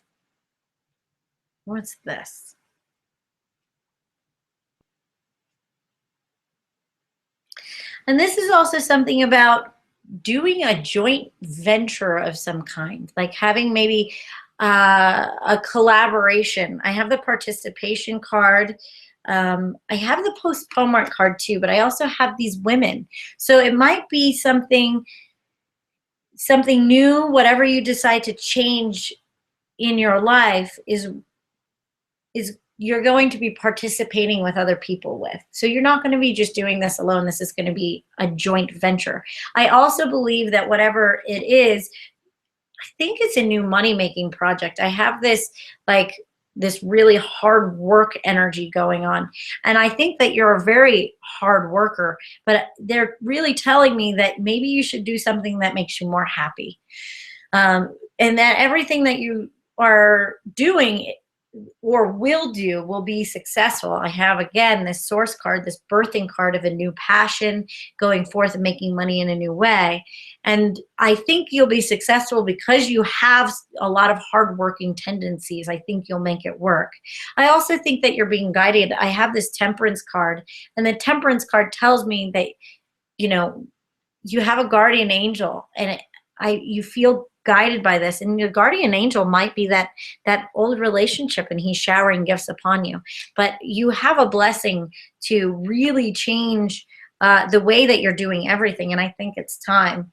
what's this? And this is also something about doing a joint venture of some kind, like having maybe a collaboration. I have the participation card. I have the postponement card too, but I also have these women. So it might be something new, whatever you decide to change in your life is you're going to be participating with other people with. So you're not going to be just doing this alone. This is going to be a joint venture. I also believe that whatever it is, I think it's a new money-making project. I have this really hard work energy going on. And I think that you're a very hard worker, but they're really telling me that maybe you should do something that makes you more happy. And that everything that you are doing or will be successful. I have, again, this source card, this birthing card of a new passion, going forth and making money in a new way. And I think you'll be successful because you have a lot of hardworking tendencies. I think you'll make it work. I also think that you're being guided. I have this temperance card, and the temperance card tells me that, you know, you have a guardian angel, and you feel guided by this, and your guardian angel might be that old relationship, and he's showering gifts upon you. But you have a blessing to really change the way that you're doing everything, and I think it's time.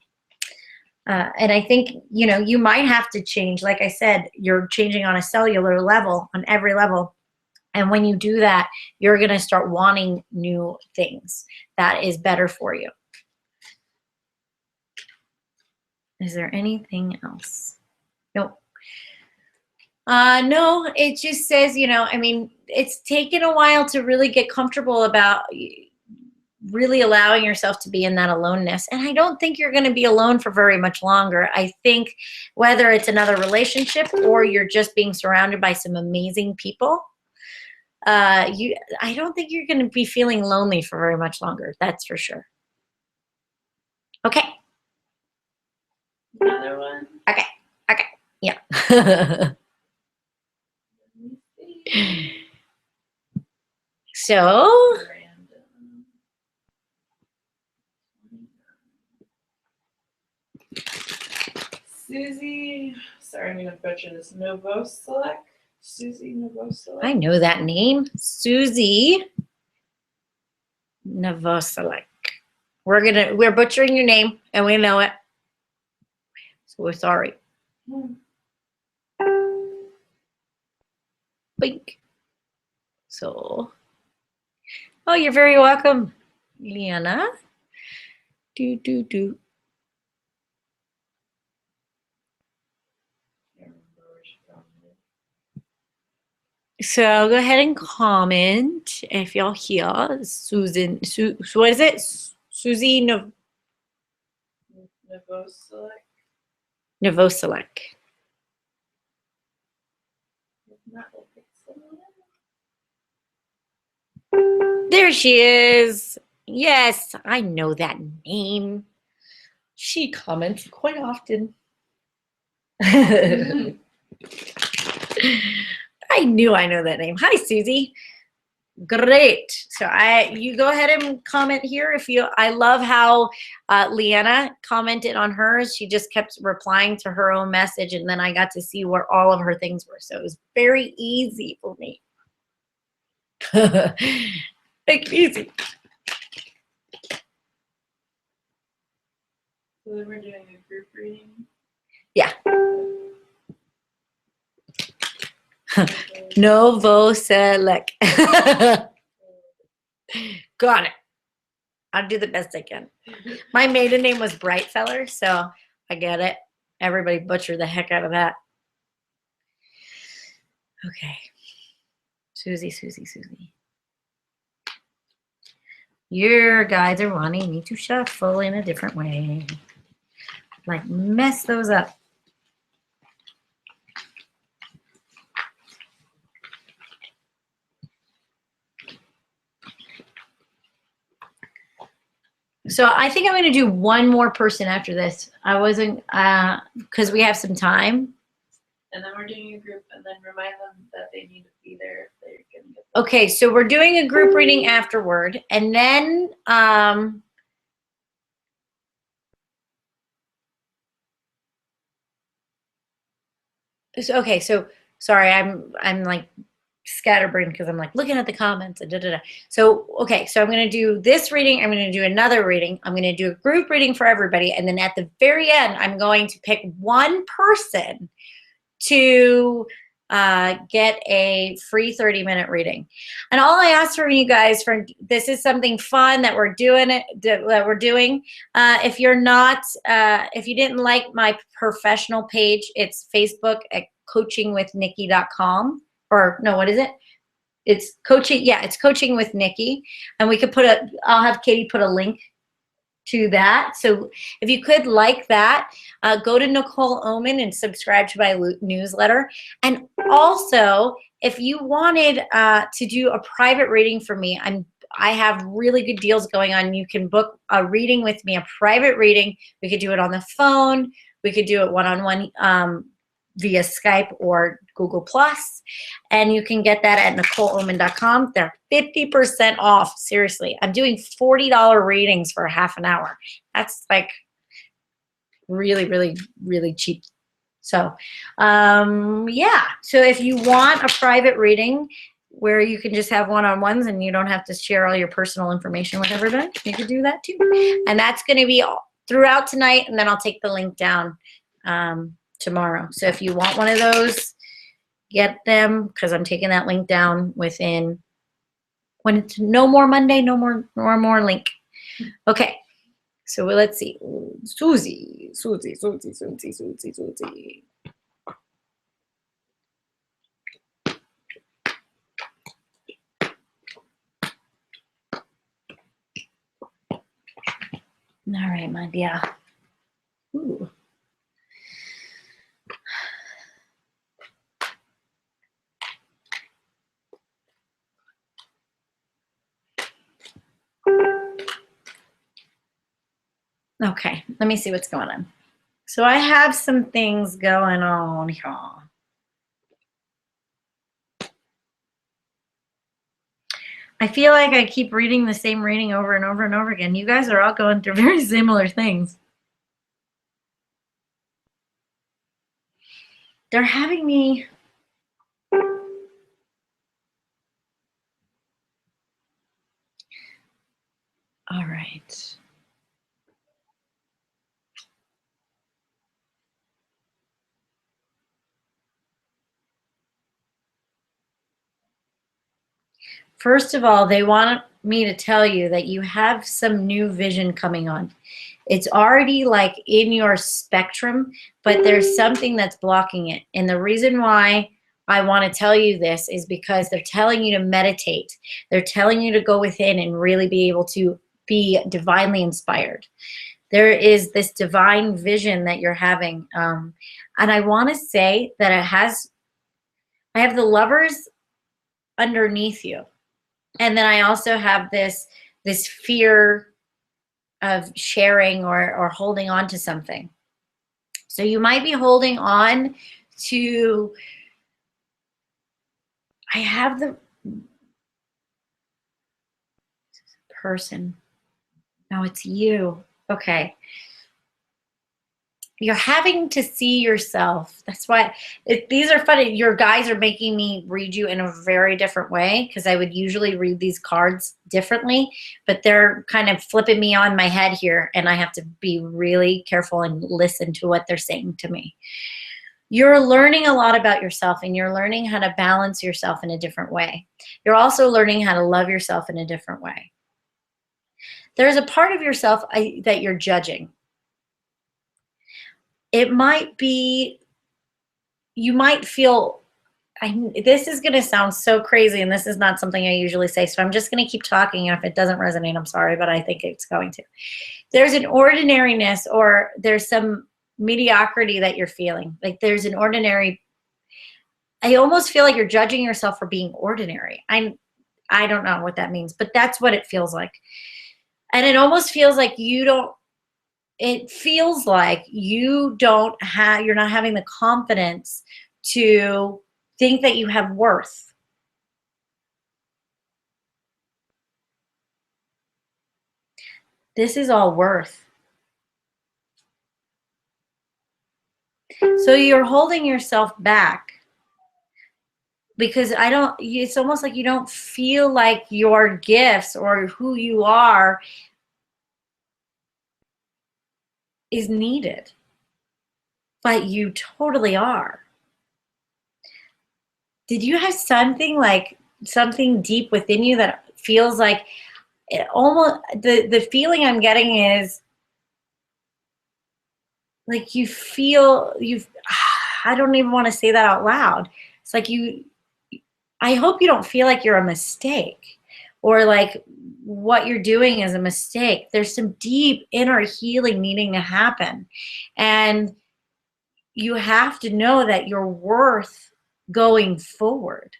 And I think, you know, you might have to change. Like I said, you're changing on a cellular level, on every level. And when you do that, you're going to start wanting new things that is better for you. Is there anything else? Nope. No, it just says, you know, I mean, it's taken a while to really get comfortable about really allowing yourself to be in that aloneness. And I don't think you're going to be alone for very much longer. I think whether it's another relationship or you're just being surrounded by some amazing people, I don't think you're going to be feeling lonely for very much longer. That's for sure. Okay. Another one. Okay. Yeah. So, Susie, sorry, I'm gonna butcher this. Novoselek. Susie Novoselek. I know that name. Susie Novoselek. We're butchering your name, and we know it. So we're sorry. Bink. So, oh, you're very welcome, Liana. Do. So go ahead and comment if y'all hear Susan. What is it? Susie Novoselek. Novoselek. There she is. Yes, I know that name. She comments quite often. I knew I know that name. Hi, Susie. Great. So you go ahead and comment here if you. I love how Leanna commented on hers. She just kept replying to her own message, and then I got to see where all of her things were. So it was very easy for me. Like easy. So then we're doing a group reading. Yeah. Novoselek. Got it. I'll do the best I can. My maiden name was Brightfeller, so I get it. Everybody butchered the heck out of that. Okay. Susie. Your guides are wanting me to shuffle in a different way. Like, mess those up. So I think I'm going to do one more person after this. I wasn't, because we have some time. And then we're doing a group, and then remind them that they need to be there if they're going to get there. Okay, so we're doing a group reading afterward, and then okay, so sorry, I'm like scatterbrained because I'm like looking at the comments and So okay, so I'm going to do this reading. I'm going to do another reading. I'm going to do a group reading for everybody, and then at the very end, I'm going to pick one person to get a free 30-minute reading. And all I ask from you guys, this is something fun that we're doing. If you're not, if you didn't like my professional page, it's Facebook at coachingwithnikki.com. Or no, what is it? It's coaching. Yeah, it's Coaching with Nikki. And we could I'll have Katie put a link to that. So if you could like that, go to Nicole Oman and subscribe to my newsletter. And also, if you wanted to do a private reading for me, I have really good deals going on. You can book a reading with me, a private reading. We could do it on the phone. We could do it one-on-one via Skype or Google Plus, and you can get that at NicoleOhman.com. They're 50% off. Seriously, I'm doing $40 readings for half an hour. That's like really, really, really cheap. So, yeah. So if you want a private reading where you can just have one-on-ones and you don't have to share all your personal information with everybody, you could do that too. And that's going to be throughout tonight, and then I'll take the link down tomorrow. So if you want one of those, get them, because I'm taking that link down within, when it's no more Monday, no more link. Okay. So let's see. Susie. All right, my dear. Ooh. Okay, let me see what's going on. So I have some things going on here. I feel like I keep reading the same reading over and over and over again. You guys are all going through very similar things. They're having me. All right. First of all, they want me to tell you that you have some new vision coming on. It's already like in your spectrum, but there's something that's blocking it. And the reason why I want to tell you this is because they're telling you to meditate. They're telling you to go within and really be able to be divinely inspired. There is this divine vision that you're having. And I want to say that I have the Lovers underneath you. And then I also have this fear of sharing or holding on to something. So you might be holding on to, I have the person. No, it's you. Okay. You're having to see yourself. That's why these are funny. Your guys are making me read you in a very different way, because I would usually read these cards differently, but they're kind of flipping me on my head here, and I have to be really careful and listen to what they're saying to me. You're learning a lot about yourself, and you're learning how to balance yourself in a different way. You're also learning how to love yourself in a different way. There's a part of yourself that you're judging. It might be, you might feel, this is going to sound so crazy, and this is not something I usually say, so I'm just going to keep talking, and if it doesn't resonate, I'm sorry, but I think it's going to. There's an ordinariness, or there's some mediocrity that you're feeling. Like there's an ordinary, I almost feel like you're judging yourself for being ordinary. I don't know what that means, but that's what it feels like. And it almost feels like it feels like you're not having the confidence to think that you have worth. This is all worth. So you're holding yourself back because it's almost like you don't feel like your gifts or who you are is needed, but you totally are. Did you have something deep within you that feels like it almost, the feeling I'm getting is like I don't even want to say that out loud. It's like I hope you don't feel like you're a mistake or like what you're doing is a mistake. There's some deep inner healing needing to happen. And you have to know that you're worth going forward.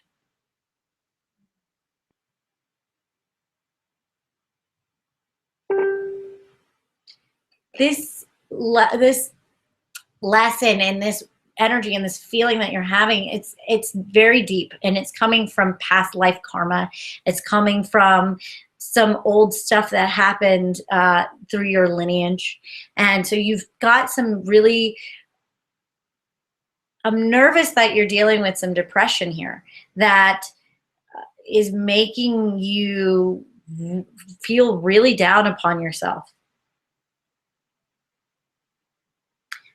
this lesson and this energy and this feeling that you're having, it's very deep, and it's coming from past life karma. It's coming from some old stuff that happened through your lineage. And so you've got some really, I'm nervous that you're dealing with some depression here that is making you feel really down upon yourself.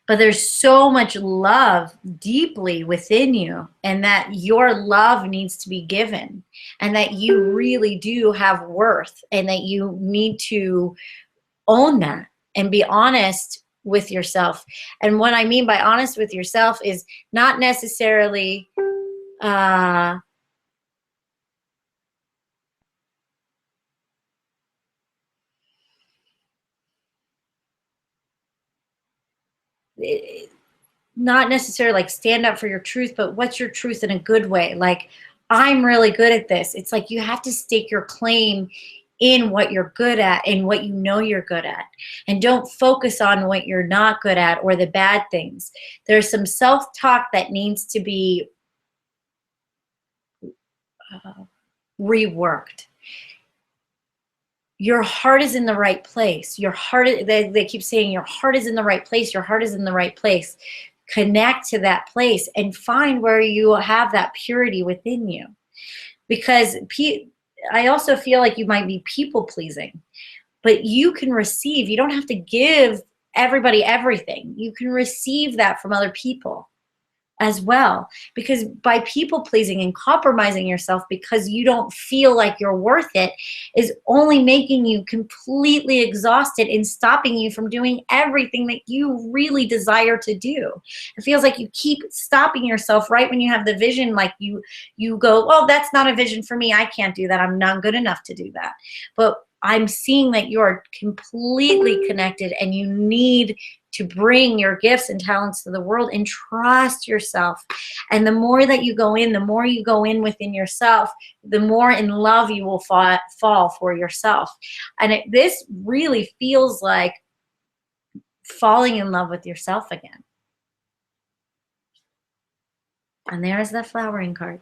But there's so much love deeply within you, and that your love needs to be given, and that you really do have worth, and that you need to own that and be honest with yourself. And what I mean by honest with yourself is not necessarily not necessarily like stand up for your truth, but what's your truth in a good way? Like, I'm really good at this. It's like you have to stake your claim in what you're good at and what you know you're good at. And don't focus on what you're not good at or the bad things. There's some self-talk that needs to be reworked. Your heart is in the right place. Your heart, they keep saying your heart is in the right place. Your heart is in the right place. Connect to that place and find where you have that purity within you. Because I also feel like you might be people pleasing, but you can receive. You don't have to give everybody everything. You can receive that from other people as well. Because by people pleasing and compromising yourself because you don't feel like you're worth it is only making you completely exhausted and stopping you from doing everything that you really desire to do. It feels like you keep stopping yourself right when you have the vision, like you go, oh, that's not a vision for me. I can't do that. I'm not good enough to do that. But I'm seeing that you are completely connected, and you need to bring your gifts and talents to the world and trust yourself. And the more that you go in, the more you go in within yourself, the more in love you will fall for yourself. And this really feels like falling in love with yourself again. And there's the flowering card.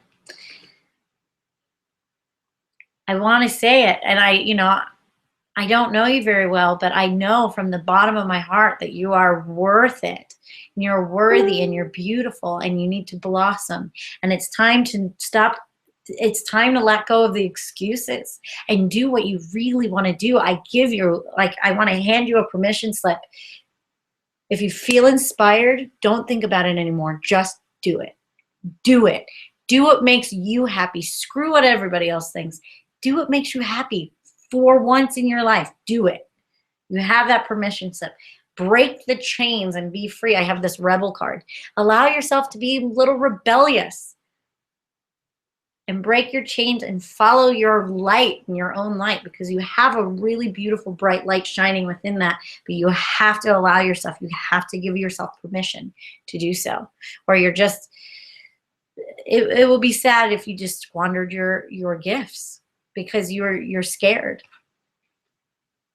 I want to say it, and I don't know you very well, but I know from the bottom of my heart that you are worth it. And you're worthy, and you're beautiful, and you need to blossom. And it's time to stop. It's time to let go of the excuses and do what you really want to do. I want to hand you a permission slip. If you feel inspired, don't think about it anymore. Just do it. Do it. Do what makes you happy. Screw what everybody else thinks. Do what makes you happy. For once in your life, do it. You have that permission slip. Break the chains and be free. I have this rebel card. Allow yourself to be a little rebellious and break your chains and follow your light and your own light, because you have a really beautiful bright light shining within that, but you have to allow yourself, you have to give yourself permission to do so, or you're just, it will be sad if you just squandered your gifts because you're scared.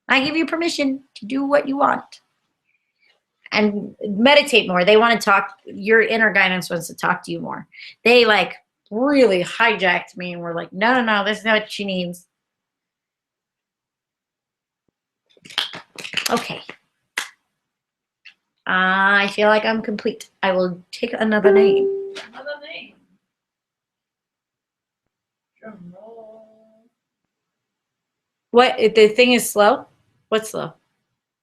I give you permission to do what you want. And meditate more. They want to talk, your inner guidance wants to talk to you more. They like really hijacked me and were like, no, this is not what she needs. Okay. I feel like I'm complete. I will take another name. Another name. Drum roll. What, the thing is slow? What's slow?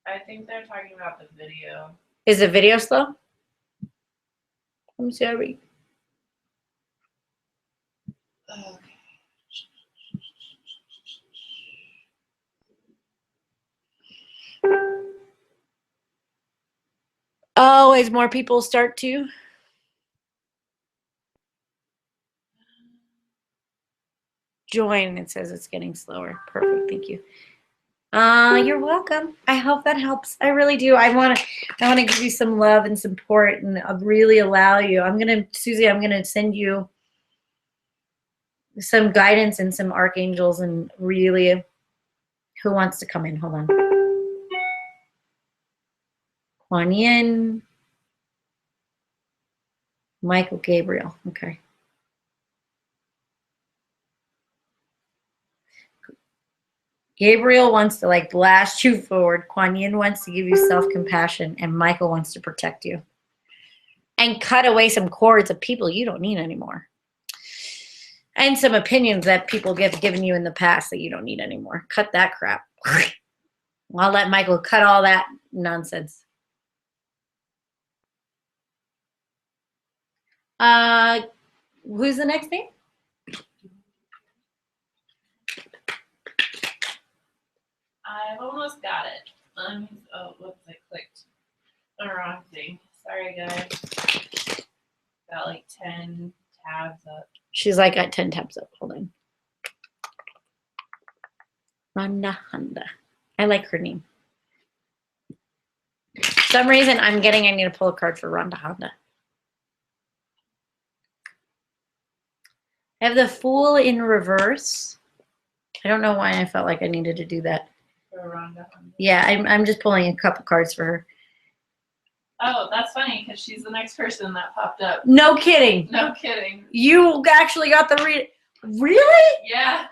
I think they're talking about the video. Is the video slow? I'm sorry. Okay. Oh, as more people start to join, it says it's getting slower. Perfect. Thank you. You're welcome. I hope that helps. I really do. I want to give you some love and support, and really allow you. Susie, I'm gonna send you some guidance and some archangels, and really, who wants to come in? Hold on. Kuan Yin, Michael Gabriel. Okay. Gabriel wants to like blast you forward. Kuan Yin wants to give you self-compassion, and Michael wants to protect you and cut away some cords of people you don't need anymore. And some opinions that people have given you in the past that you don't need anymore. Cut that crap. I'll let Michael cut all that nonsense. Who's the next name? I've almost got it. Oh, whoops, I clicked the wrong thing. Sorry, guys. Got like 10 tabs up. She's like got 10 tabs up. Hold on. Rhonda Honda. I like her name. For some reason, I need to pull a card for Rhonda Honda. I have the Fool in reverse. I don't know why I felt like I needed to do that. For Rhonda Honda. Yeah, I'm just pulling a couple cards for her. Oh, that's funny because she's the next person that popped up. No kidding. No kidding. You actually got the read. Really? Yeah.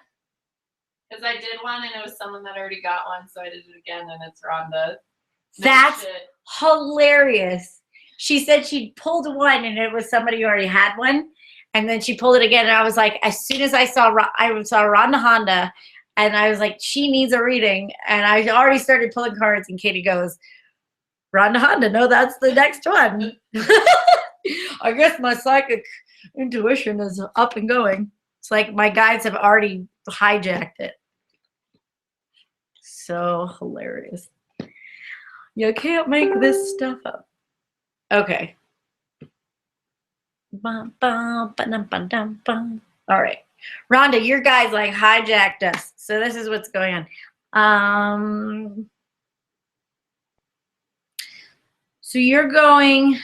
Because I did one and it was someone that already got one, so I did it again and it's Rhonda. No That's shit. hilarious. She said she pulled one and it was somebody who already had one. And then she pulled it again. And I was like, as soon as I saw Rhonda Honda, and I was like, she needs a reading. And I already started pulling cards, and Katie goes, Rhonda Honda, no, that's the next one. I guess my psychic intuition is up and going. It's like my guides have already hijacked it. So hilarious. You can't make this stuff up. Okay. All right. Rhonda, your guys like hijacked us. So this is what's going on. So you're going.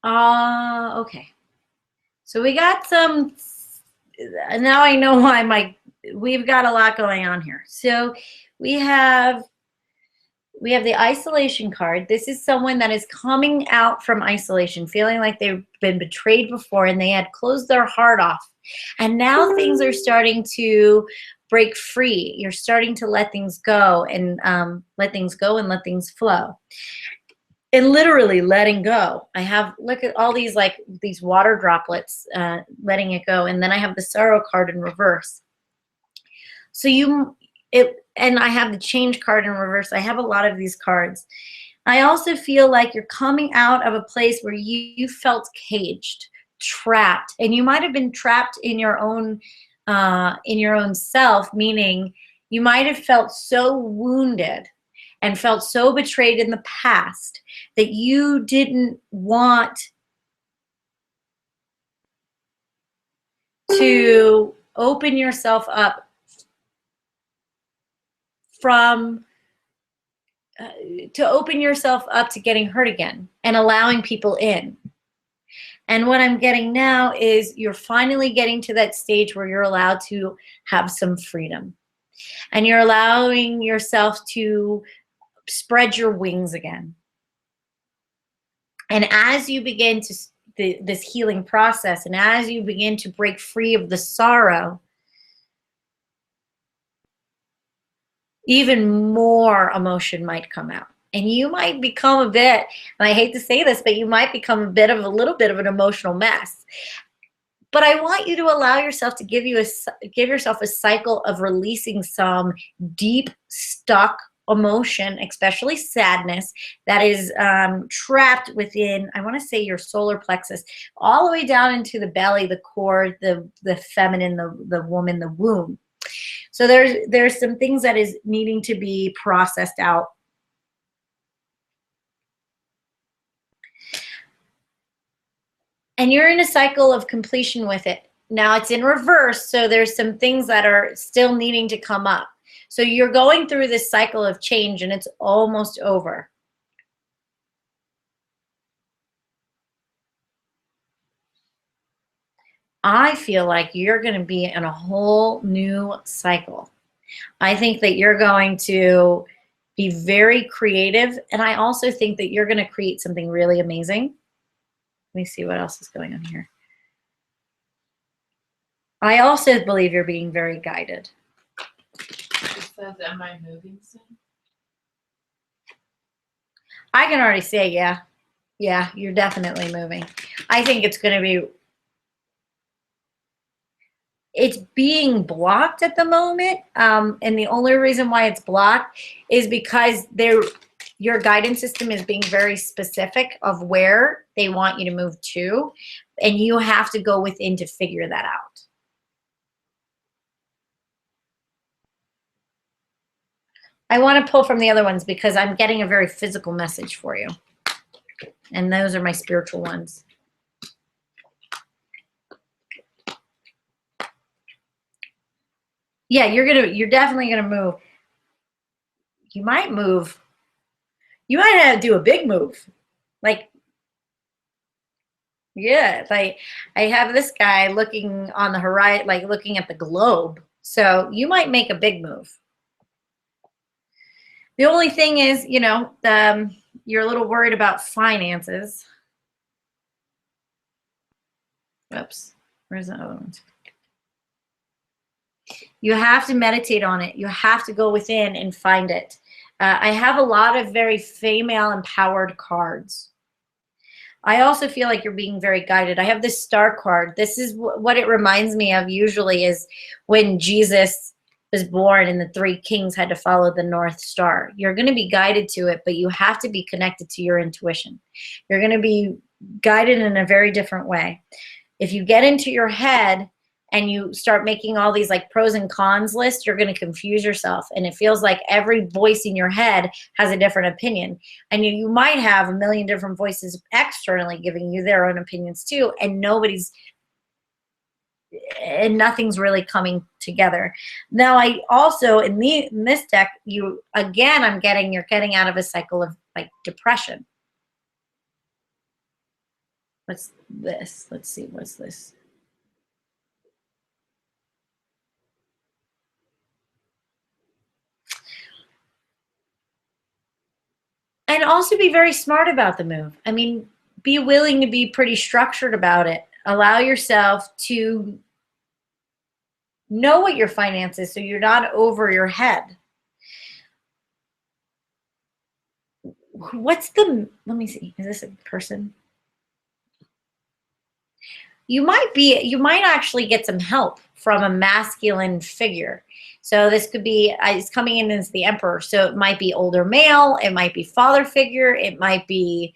Okay. So we got some, now I know why we've got a lot going on here. So we have the isolation card. This is someone that is coming out from isolation, feeling like they've been betrayed before and they had closed their heart off. And now things are starting to break free. You're starting to let things go and let things flow. And literally letting go. I have, look at all these like these water droplets, letting it go. And then I have the sorrow card in reverse. So and I have the change card in reverse. I have a lot of these cards. I also feel like you're coming out of a place where you felt caged, trapped, and you might have been trapped in your own self, meaning you might have felt so wounded and felt so betrayed in the past that you didn't want to open yourself up to getting hurt again and allowing people in. And what I'm getting now is you're finally getting to that stage where you're allowed to have some freedom. And you're allowing yourself to spread your wings again. And as you begin this healing process, and as you begin to break free of the sorrow, even more emotion might come out. And you might become a bit, and I hate to say this, but you might become a little bit of an emotional mess. But I want you to allow yourself to give yourself a cycle of releasing some deep, stuck emotion, especially sadness, that is trapped within, I want to say, your solar plexus, all the way down into the belly, the core, the feminine, the woman, the womb. So there's some things that is needing to be processed out. And you're in a cycle of completion with it. Now it's in reverse, so there's some things that are still needing to come up. So you're going through this cycle of change and it's almost over. I feel like you're going to be in a whole new cycle. I think that you're going to be very creative. And I also think that you're going to create something really amazing. Let me see what else is going on here. I also believe you're being very guided. It says, am I moving soon? I can already say, yeah. Yeah, you're definitely moving. I think it's going to be, it's being blocked at the moment. And the only reason why it's blocked is because your guidance system is being very specific of where they want you to move to. And you have to go within to figure that out. I want to pull from the other ones because I'm getting a very physical message for you. And those are my spiritual ones. Yeah, you're definitely gonna move. You might move. You might have to do a big move. Like, yeah, like I have this guy looking on the horizon, like looking at the globe. So you might make a big move. The only thing is, you're a little worried about finances. Oops, where's the other one? You have to meditate on it. You have to go within and find it. I have a lot of very female empowered cards. I also feel like you're being very guided. I have this star card. This is what it reminds me of usually is when Jesus was born and the three kings had to follow the North Star. You're going to be guided to it, but you have to be connected to your intuition. You're going to be guided in a very different way. If you get into your head and you start making all these like pros and cons lists, you're going to confuse yourself. And it feels like every voice in your head has a different opinion. And you might have a million different voices externally giving you their own opinions too. And nothing's really coming together. Now, I also, in this deck, you're getting out of a cycle of like depression. What's this? Let's see, what's this? And also be very smart about the move. I mean, be willing to be pretty structured about it. Allow yourself to know what your finance is so you're not over your head. Let me see, is this a person? You might actually get some help from a masculine figure. So this could be, it's coming in as the emperor. So it might be older male, it might be father figure, it might be,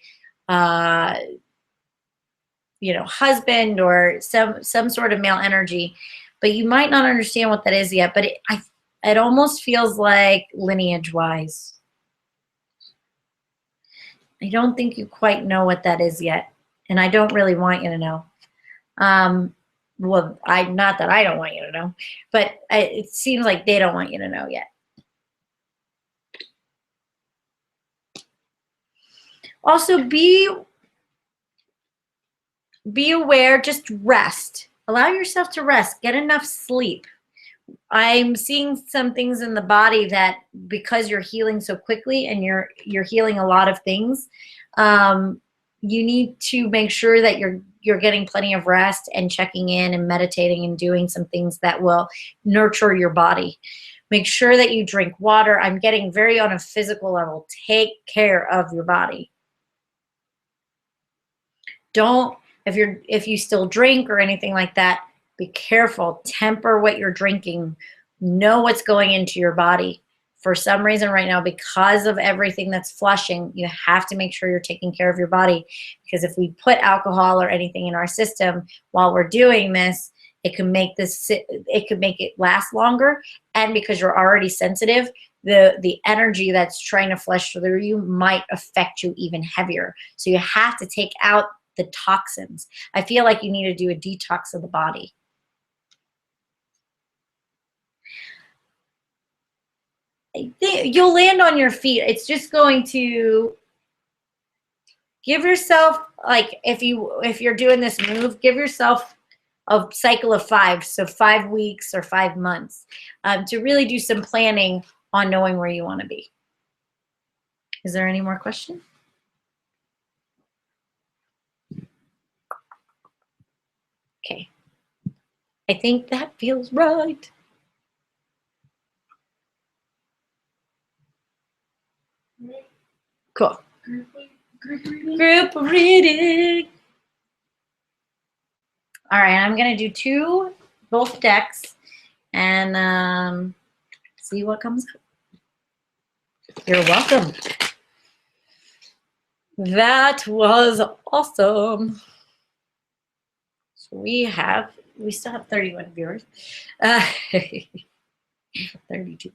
husband or some sort of male energy, but you might not understand what that is yet. But it almost feels like lineage wise. I don't think you quite know what that is yet, and I don't really want you to know. Well, not that I don't want you to know, but it seems like they don't want you to know yet. Also, be aware, just rest. Allow yourself to rest. Get enough sleep. I'm seeing some things in the body that because you're healing so quickly and you're healing a lot of things, you need to make sure that you're getting plenty of rest and checking in and meditating and doing some things that will nurture your body. Make sure that you drink water. I'm getting very on a physical level. Take care of your body. If you still drink or anything like that, be careful. Temper what you're drinking. Know what's going into your body. For some reason right now, because of everything that's flushing, you have to make sure you're taking care of your body. Because if we put alcohol or anything in our system while we're doing this, it could make it last longer. And because you're already sensitive, the energy that's trying to flush through you might affect you even heavier. So you have to take out the toxins. I feel like you need to do a detox of the body. you'll land on your feet. It's just going to give yourself, like, if you're doing this move, give yourself a cycle of 5, so 5 weeks or 5 months, to really do some planning on knowing where you want to be. Is there any more questions? Okay. I think that feels right. Cool. Group reading. All right, I'm going to do both decks and see what comes up. You're welcome. That was awesome. So we still have 31 viewers. 32.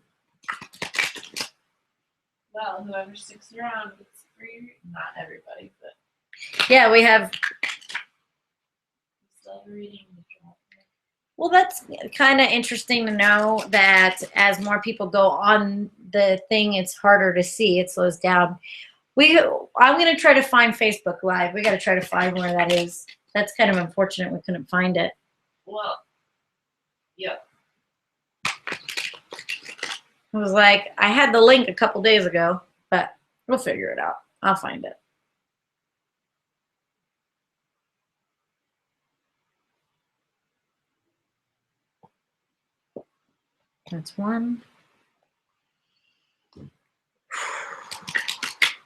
Well, whoever sticks around gets free. Not everybody, but Yeah, we have. still reading the drop. Well, that's kind of interesting to know that as more people go on the thing, it's harder to see. It slows down. I'm going to try to find Facebook Live. We got to try to find where that is. That's kind of unfortunate. We couldn't find it. Well, yep. It was like, I had the link a couple days ago, but we'll figure it out. I'll find it. That's one.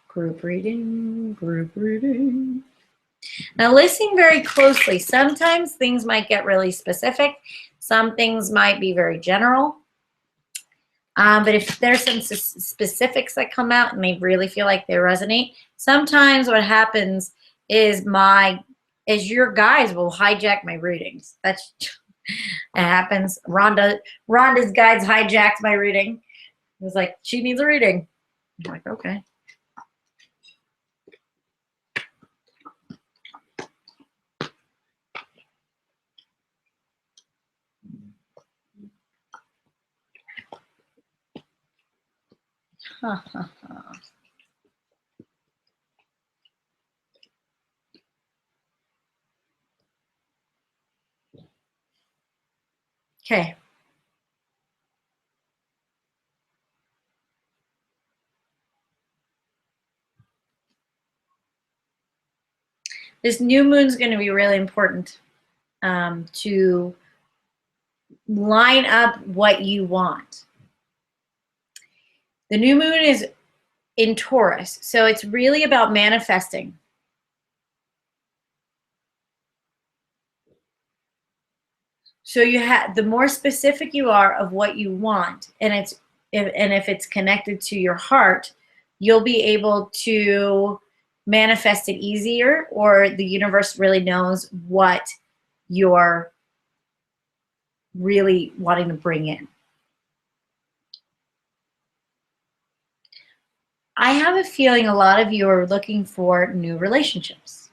Group reading, group reading. Now listen very closely. Sometimes things might get really specific. Some things might be very general. But if there's some specifics that come out and they really feel like they resonate, sometimes what happens is your guides will hijack my readings. It happens. Rhonda's guides hijacked my reading. It was like, she needs a reading. I'm like, okay. Okay. This new moon is going to be really important to line up what you want. The new moon is in Taurus, so it's really about manifesting. So the more specific you are of what you want, and if it's connected to your heart, you'll be able to manifest it easier, or the universe really knows what you're really wanting to bring in. I have a feeling a lot of you are looking for new relationships.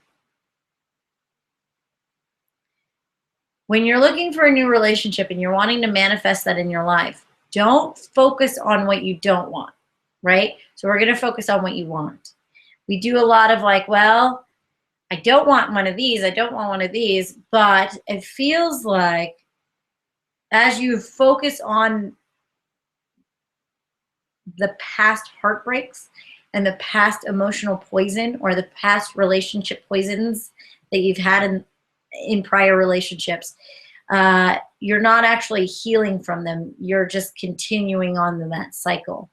When you're looking for a new relationship and you're wanting to manifest that in your life, don't focus on what you don't want, right? So we're going to focus on what you want. We do a lot of like, well, I don't want one of these. I don't want one of these. But it feels like as you focus on the past heartbreaks and the past emotional poison or the past relationship poisons that you've had in prior relationships, you're not actually healing from them. You're just continuing on in that cycle.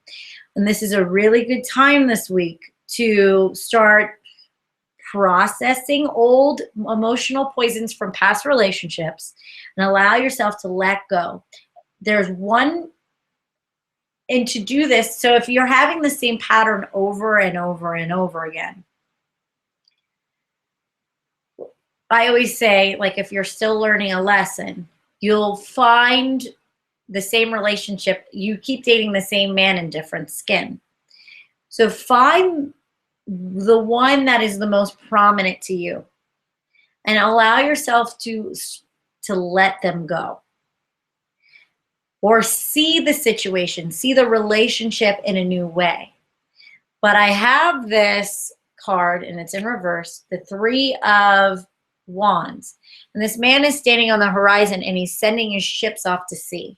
And this is a really good time this week to start processing old emotional poisons from past relationships and allow yourself to let go. And to do this, so if you're having the same pattern over and over and over again, I always say, like, if you're still learning a lesson, you'll find the same relationship. You keep dating the same man in different skin. So find the one that is the most prominent to you and allow yourself to let them go. or see the situation, see the relationship in a new way. But I have this card, and it's in reverse, the Three of Wands. And this man is standing on the horizon, and he's sending his ships off to sea.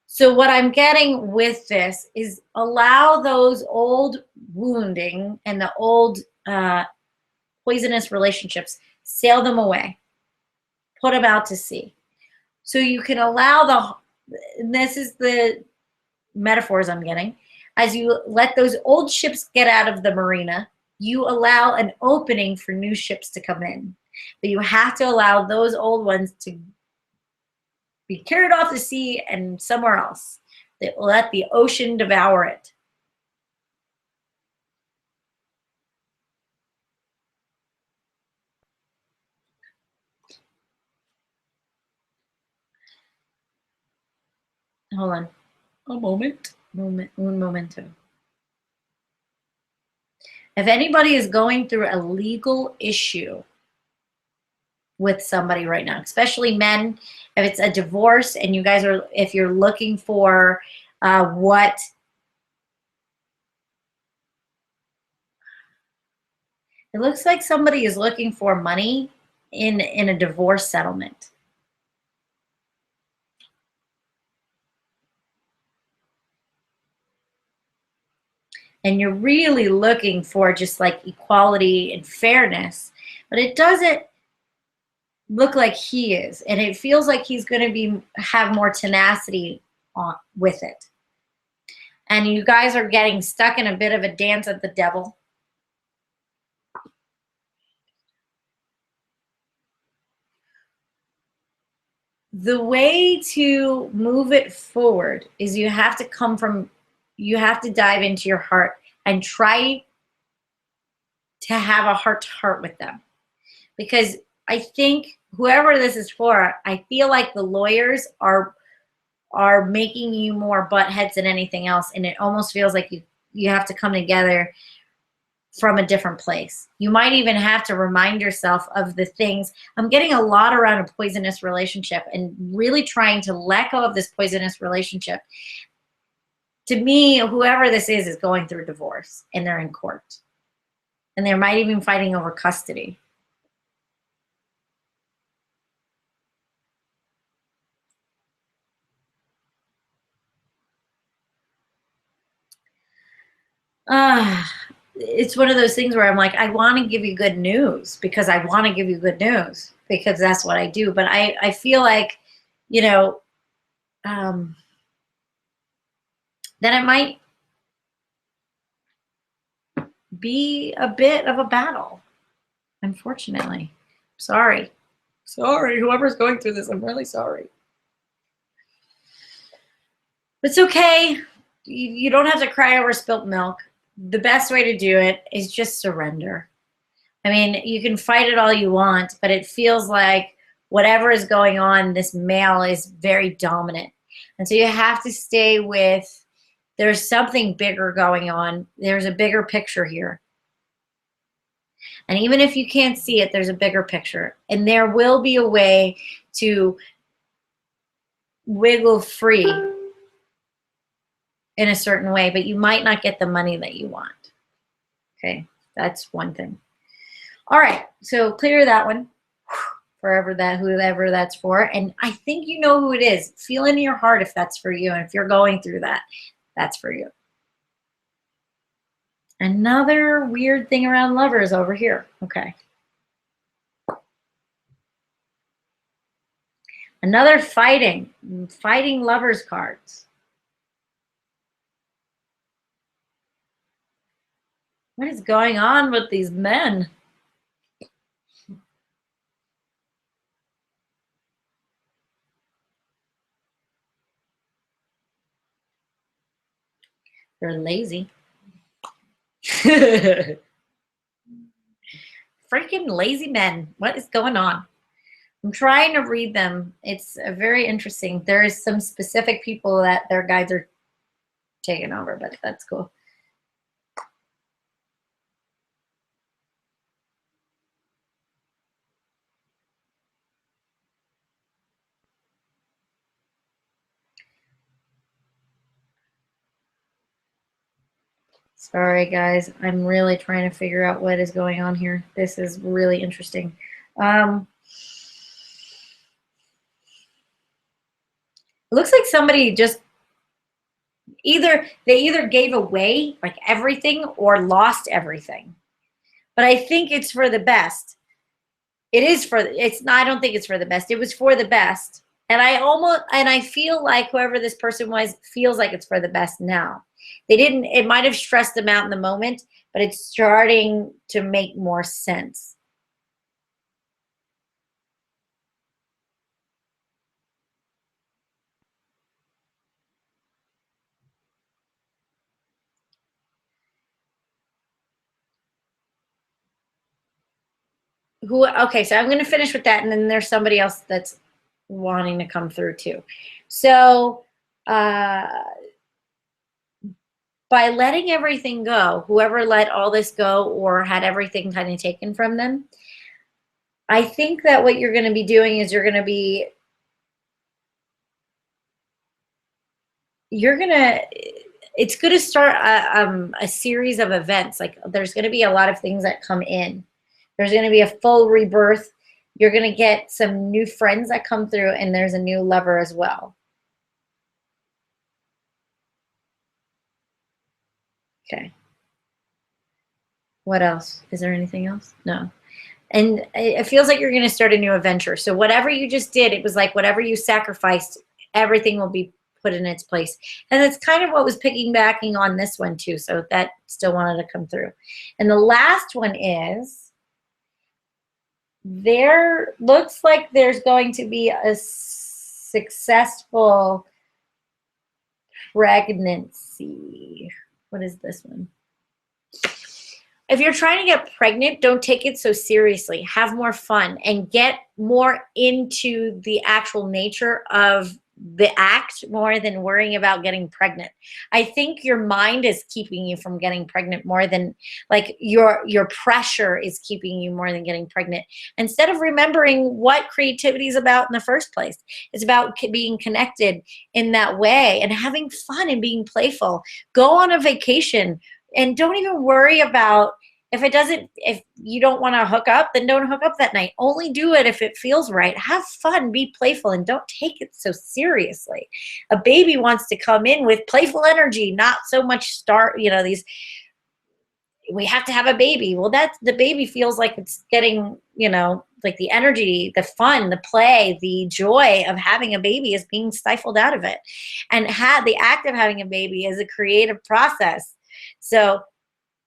So what I'm getting with this is allow those old wounding and the old poisonous relationships, sail them away, put them out to sea. So you can allow and this is the metaphors I'm getting, as you let those old ships get out of the marina, you allow an opening for new ships to come in. But you have to allow those old ones to be carried off the sea and somewhere else. That let the ocean devour it. Hold on. A moment. Un momento. If anybody is going through a legal issue with somebody right now, especially men, if it's a divorce and you guys are, if you're looking for what it looks like, somebody is looking for money in a divorce settlement. And you're really looking for just like equality and fairness, but it doesn't look like he is, and it feels like he's going to have more tenacity with it. And you guys are getting stuck in a bit of a dance of the devil. The way to move it forward is you have to dive into your heart and try to have a heart-to-heart with them. Because I think whoever this is for, I feel like the lawyers are making you more butt heads than anything else. And it almost feels like you have to come together from a different place. You might even have to remind yourself of the things. I'm getting a lot around a poisonous relationship and really trying to let go of this poisonous relationship. To me, whoever this is going through divorce and they're in court. And they might even fighting over custody. It's one of those things where I'm like, I want to give you good news because I want to give you good news because that's what I do. But I feel like, then it might be a bit of a battle, unfortunately. Sorry, whoever's going through this, I'm really sorry. It's okay. You don't have to cry over spilt milk. The best way to do it is just surrender. I mean, you can fight it all you want, but it feels like whatever is going on, this male is very dominant. And so you have to stay with, there's something bigger going on. There's a bigger picture here. And even if you can't see it, there's a bigger picture. And there will be a way to wiggle free in a certain way, but you might not get the money that you want. Okay, that's one thing. All right, so clear that one. Whoever that's for. And I think you know who it is. Feel in your heart if that's for you. And if you're going through that, that's for you. Another weird thing around lovers over here. Okay. Another fighting lovers cards. What is going on with these men? They're lazy. Freaking lazy men. What is going on? I'm trying to read them. It's very interesting. There is some specific people that their guides are taking over, but that's cool. Sorry, guys. I'm really trying to figure out what is going on here. This is really interesting. It looks like somebody just either gave away like everything or lost everything. But I think it's for the best. I don't think it's for the best. It was for the best. And I feel like whoever this person was feels like it's for the best now. It might have stressed them out in the moment, but it's starting to make more sense. Okay, so I'm going to finish with that, and then there's somebody else that's wanting to come through too. So, by letting everything go, whoever let all this go or had everything kind of taken from them, I think that what you're going to be doing is you're going to it's going to start a series of events. Like there's going to be a lot of things that come in. There's going to be a full rebirth. You're going to get some new friends that come through, and there's a new lover as well. Okay. What else? Is there anything else? No. And it feels like you're going to start a new adventure. So whatever you just did, it was like whatever you sacrificed, everything will be put in its place. And that's kind of what was piggybacking on this one too. So that still wanted to come through. And the last one is, there looks like there's going to be a successful pregnancy. What is this one? If you're trying to get pregnant, don't take it so seriously. Have more fun and get more into the actual nature of the act more than worrying about getting pregnant. I think your mind is keeping you from getting pregnant more than like your pressure is keeping you more than getting pregnant. Instead of remembering what creativity is about in the first place, it's about being connected in that way and having fun and being playful. Go on a vacation and don't even worry about if you don't want to hook up, then don't hook up that night. Only do it if it feels right. Have fun, be playful, and don't take it so seriously. A baby wants to come in with playful energy, not so much we have to have a baby. Well, the baby feels like it's getting, like the energy, the fun, the play, the joy of having a baby is being stifled out of it. And the act of having a baby is a creative process. So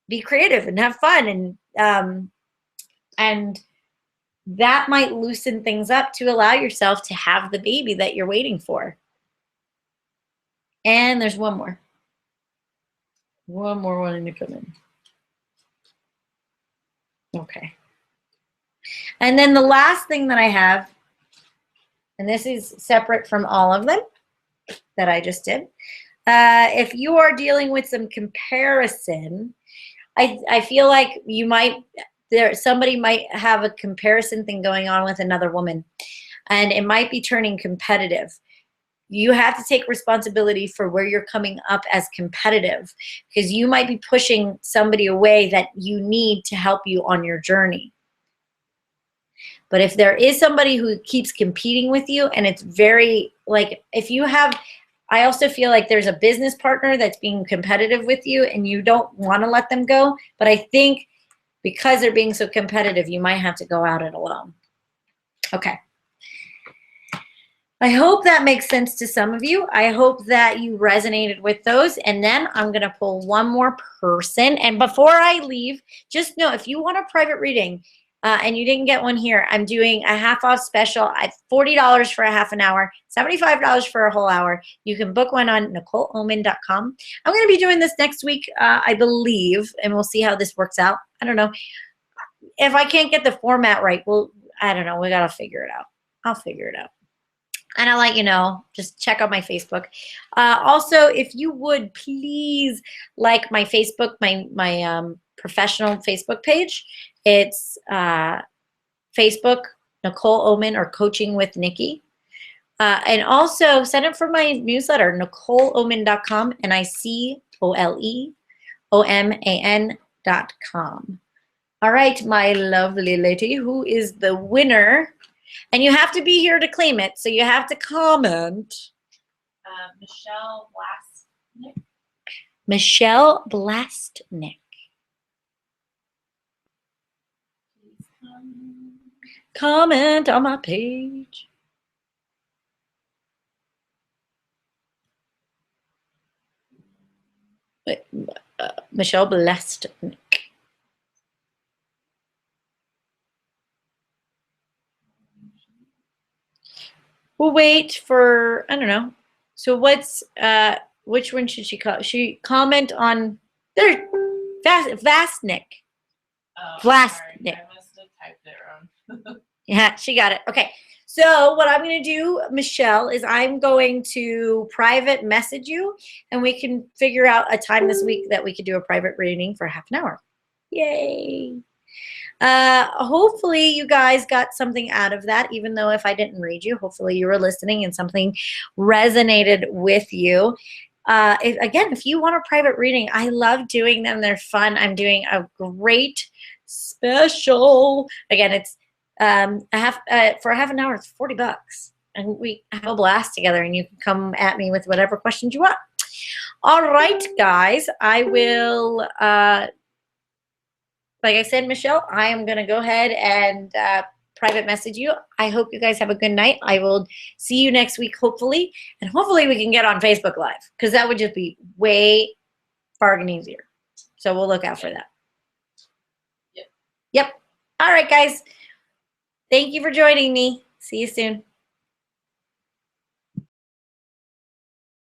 be creative and have fun, and that might loosen things up to allow yourself to have the baby that you're waiting for. And there's one more wanting to come in. Okay. And then the last thing that I have, and this is separate from all of them that I just did. If you are dealing with some comparison, I feel like somebody might have a comparison thing going on with another woman, and it might be turning competitive. You have to take responsibility for where you're coming up as competitive, because you might be pushing somebody away that you need to help you on your journey. But if there is somebody who keeps competing with you, and it's very like, I also feel like there's a business partner that's being competitive with you and you don't want to let them go. But I think because they're being so competitive, you might have to go out it alone. Okay. I hope that makes sense to some of you. I hope that you resonated with those. And then I'm going to pull one more person. And before I leave, just know if you want a private reading, and you didn't get one here, I'm doing a half-off special at $40 for a half an hour, $75 for a whole hour. You can book one on NicoleOhman.com. I'm going to be doing this next week, I believe, and we'll see how this works out. I don't know. If I can't get the format right, well, I don't know. We got to figure it out. I'll figure it out. And I'll let you know. Just check out my Facebook. Also, if you would please like my Facebook, my professional Facebook page. It's Facebook, Nicole Ohman, or Coaching with Nikki. And also sign up for my newsletter, NicoleOhman.com, NicoleOhman. OMAN.com. All right, my lovely lady, who is the winner? And you have to be here to claim it, so you have to comment. Michelle Blastnick. Michelle Blastnick. Please Comment on my page. Michelle Blastnick. We'll wait for, I don't know. So what's, which one should she call? She comment on, there, Vastnick. Oh, Blastnick. sorry. I must have typed it wrong. Yeah, she got it. Okay. So what I'm going to do, Michelle, is I'm going to private message you, and we can figure out a time this week that we could do a private reading for half an hour. Yay. Hopefully you guys got something out of that, even though if I didn't read you, hopefully you were listening and something resonated with you. If you want a private reading, I love doing them. They're fun. I'm doing a great special. Again, it's for a half an hour, it's $40. And we have a blast together, and you can come at me with whatever questions you want. All right, guys, I will like I said, Michelle, I am going to go ahead and private message you. I hope you guys have a good night. I will see you next week, hopefully. And hopefully we can get on Facebook Live, because that would just be way bargain easier. So we'll look out for that. Yep. All right, guys. Thank you for joining me. See you soon.